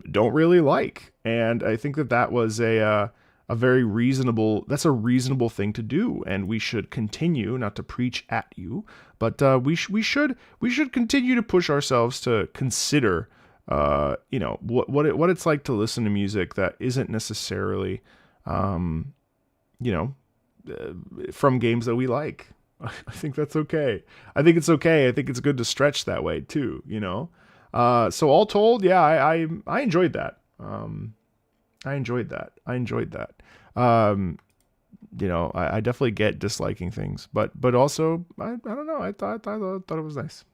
don't really like. And I think that was a very reasonable thing to do. And we should continue, not to preach at you, but we should continue to push ourselves to consider what it's like to listen to music that isn't necessarily from games that we like. I think that's okay. I think it's okay. I think it's good to stretch that way too, So all told, yeah, I enjoyed that. I enjoyed that. I definitely get disliking things, but also I don't know. I thought it was nice.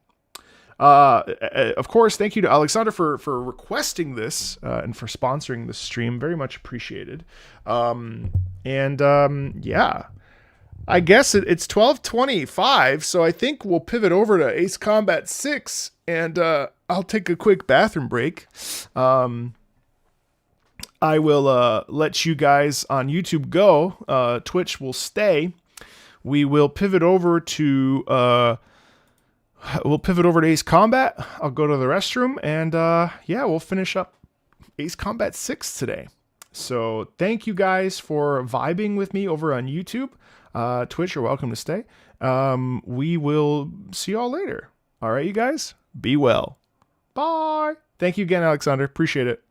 Of course, thank you to Alexander for requesting this and for sponsoring this stream. Very much appreciated. Yeah, I guess it's 12:25, so I think we'll pivot over to Ace Combat 6, and I'll take a quick bathroom break. I will let you guys on YouTube go. Twitch will stay. We will pivot over to Ace Combat. I'll go to the restroom, and we'll finish up Ace Combat 6 today. So thank you guys for vibing with me over on YouTube. Twitch, you're welcome to stay. We will see y'all later. All right, you guys, be well. Bye. Thank you again, Alexander. Appreciate it.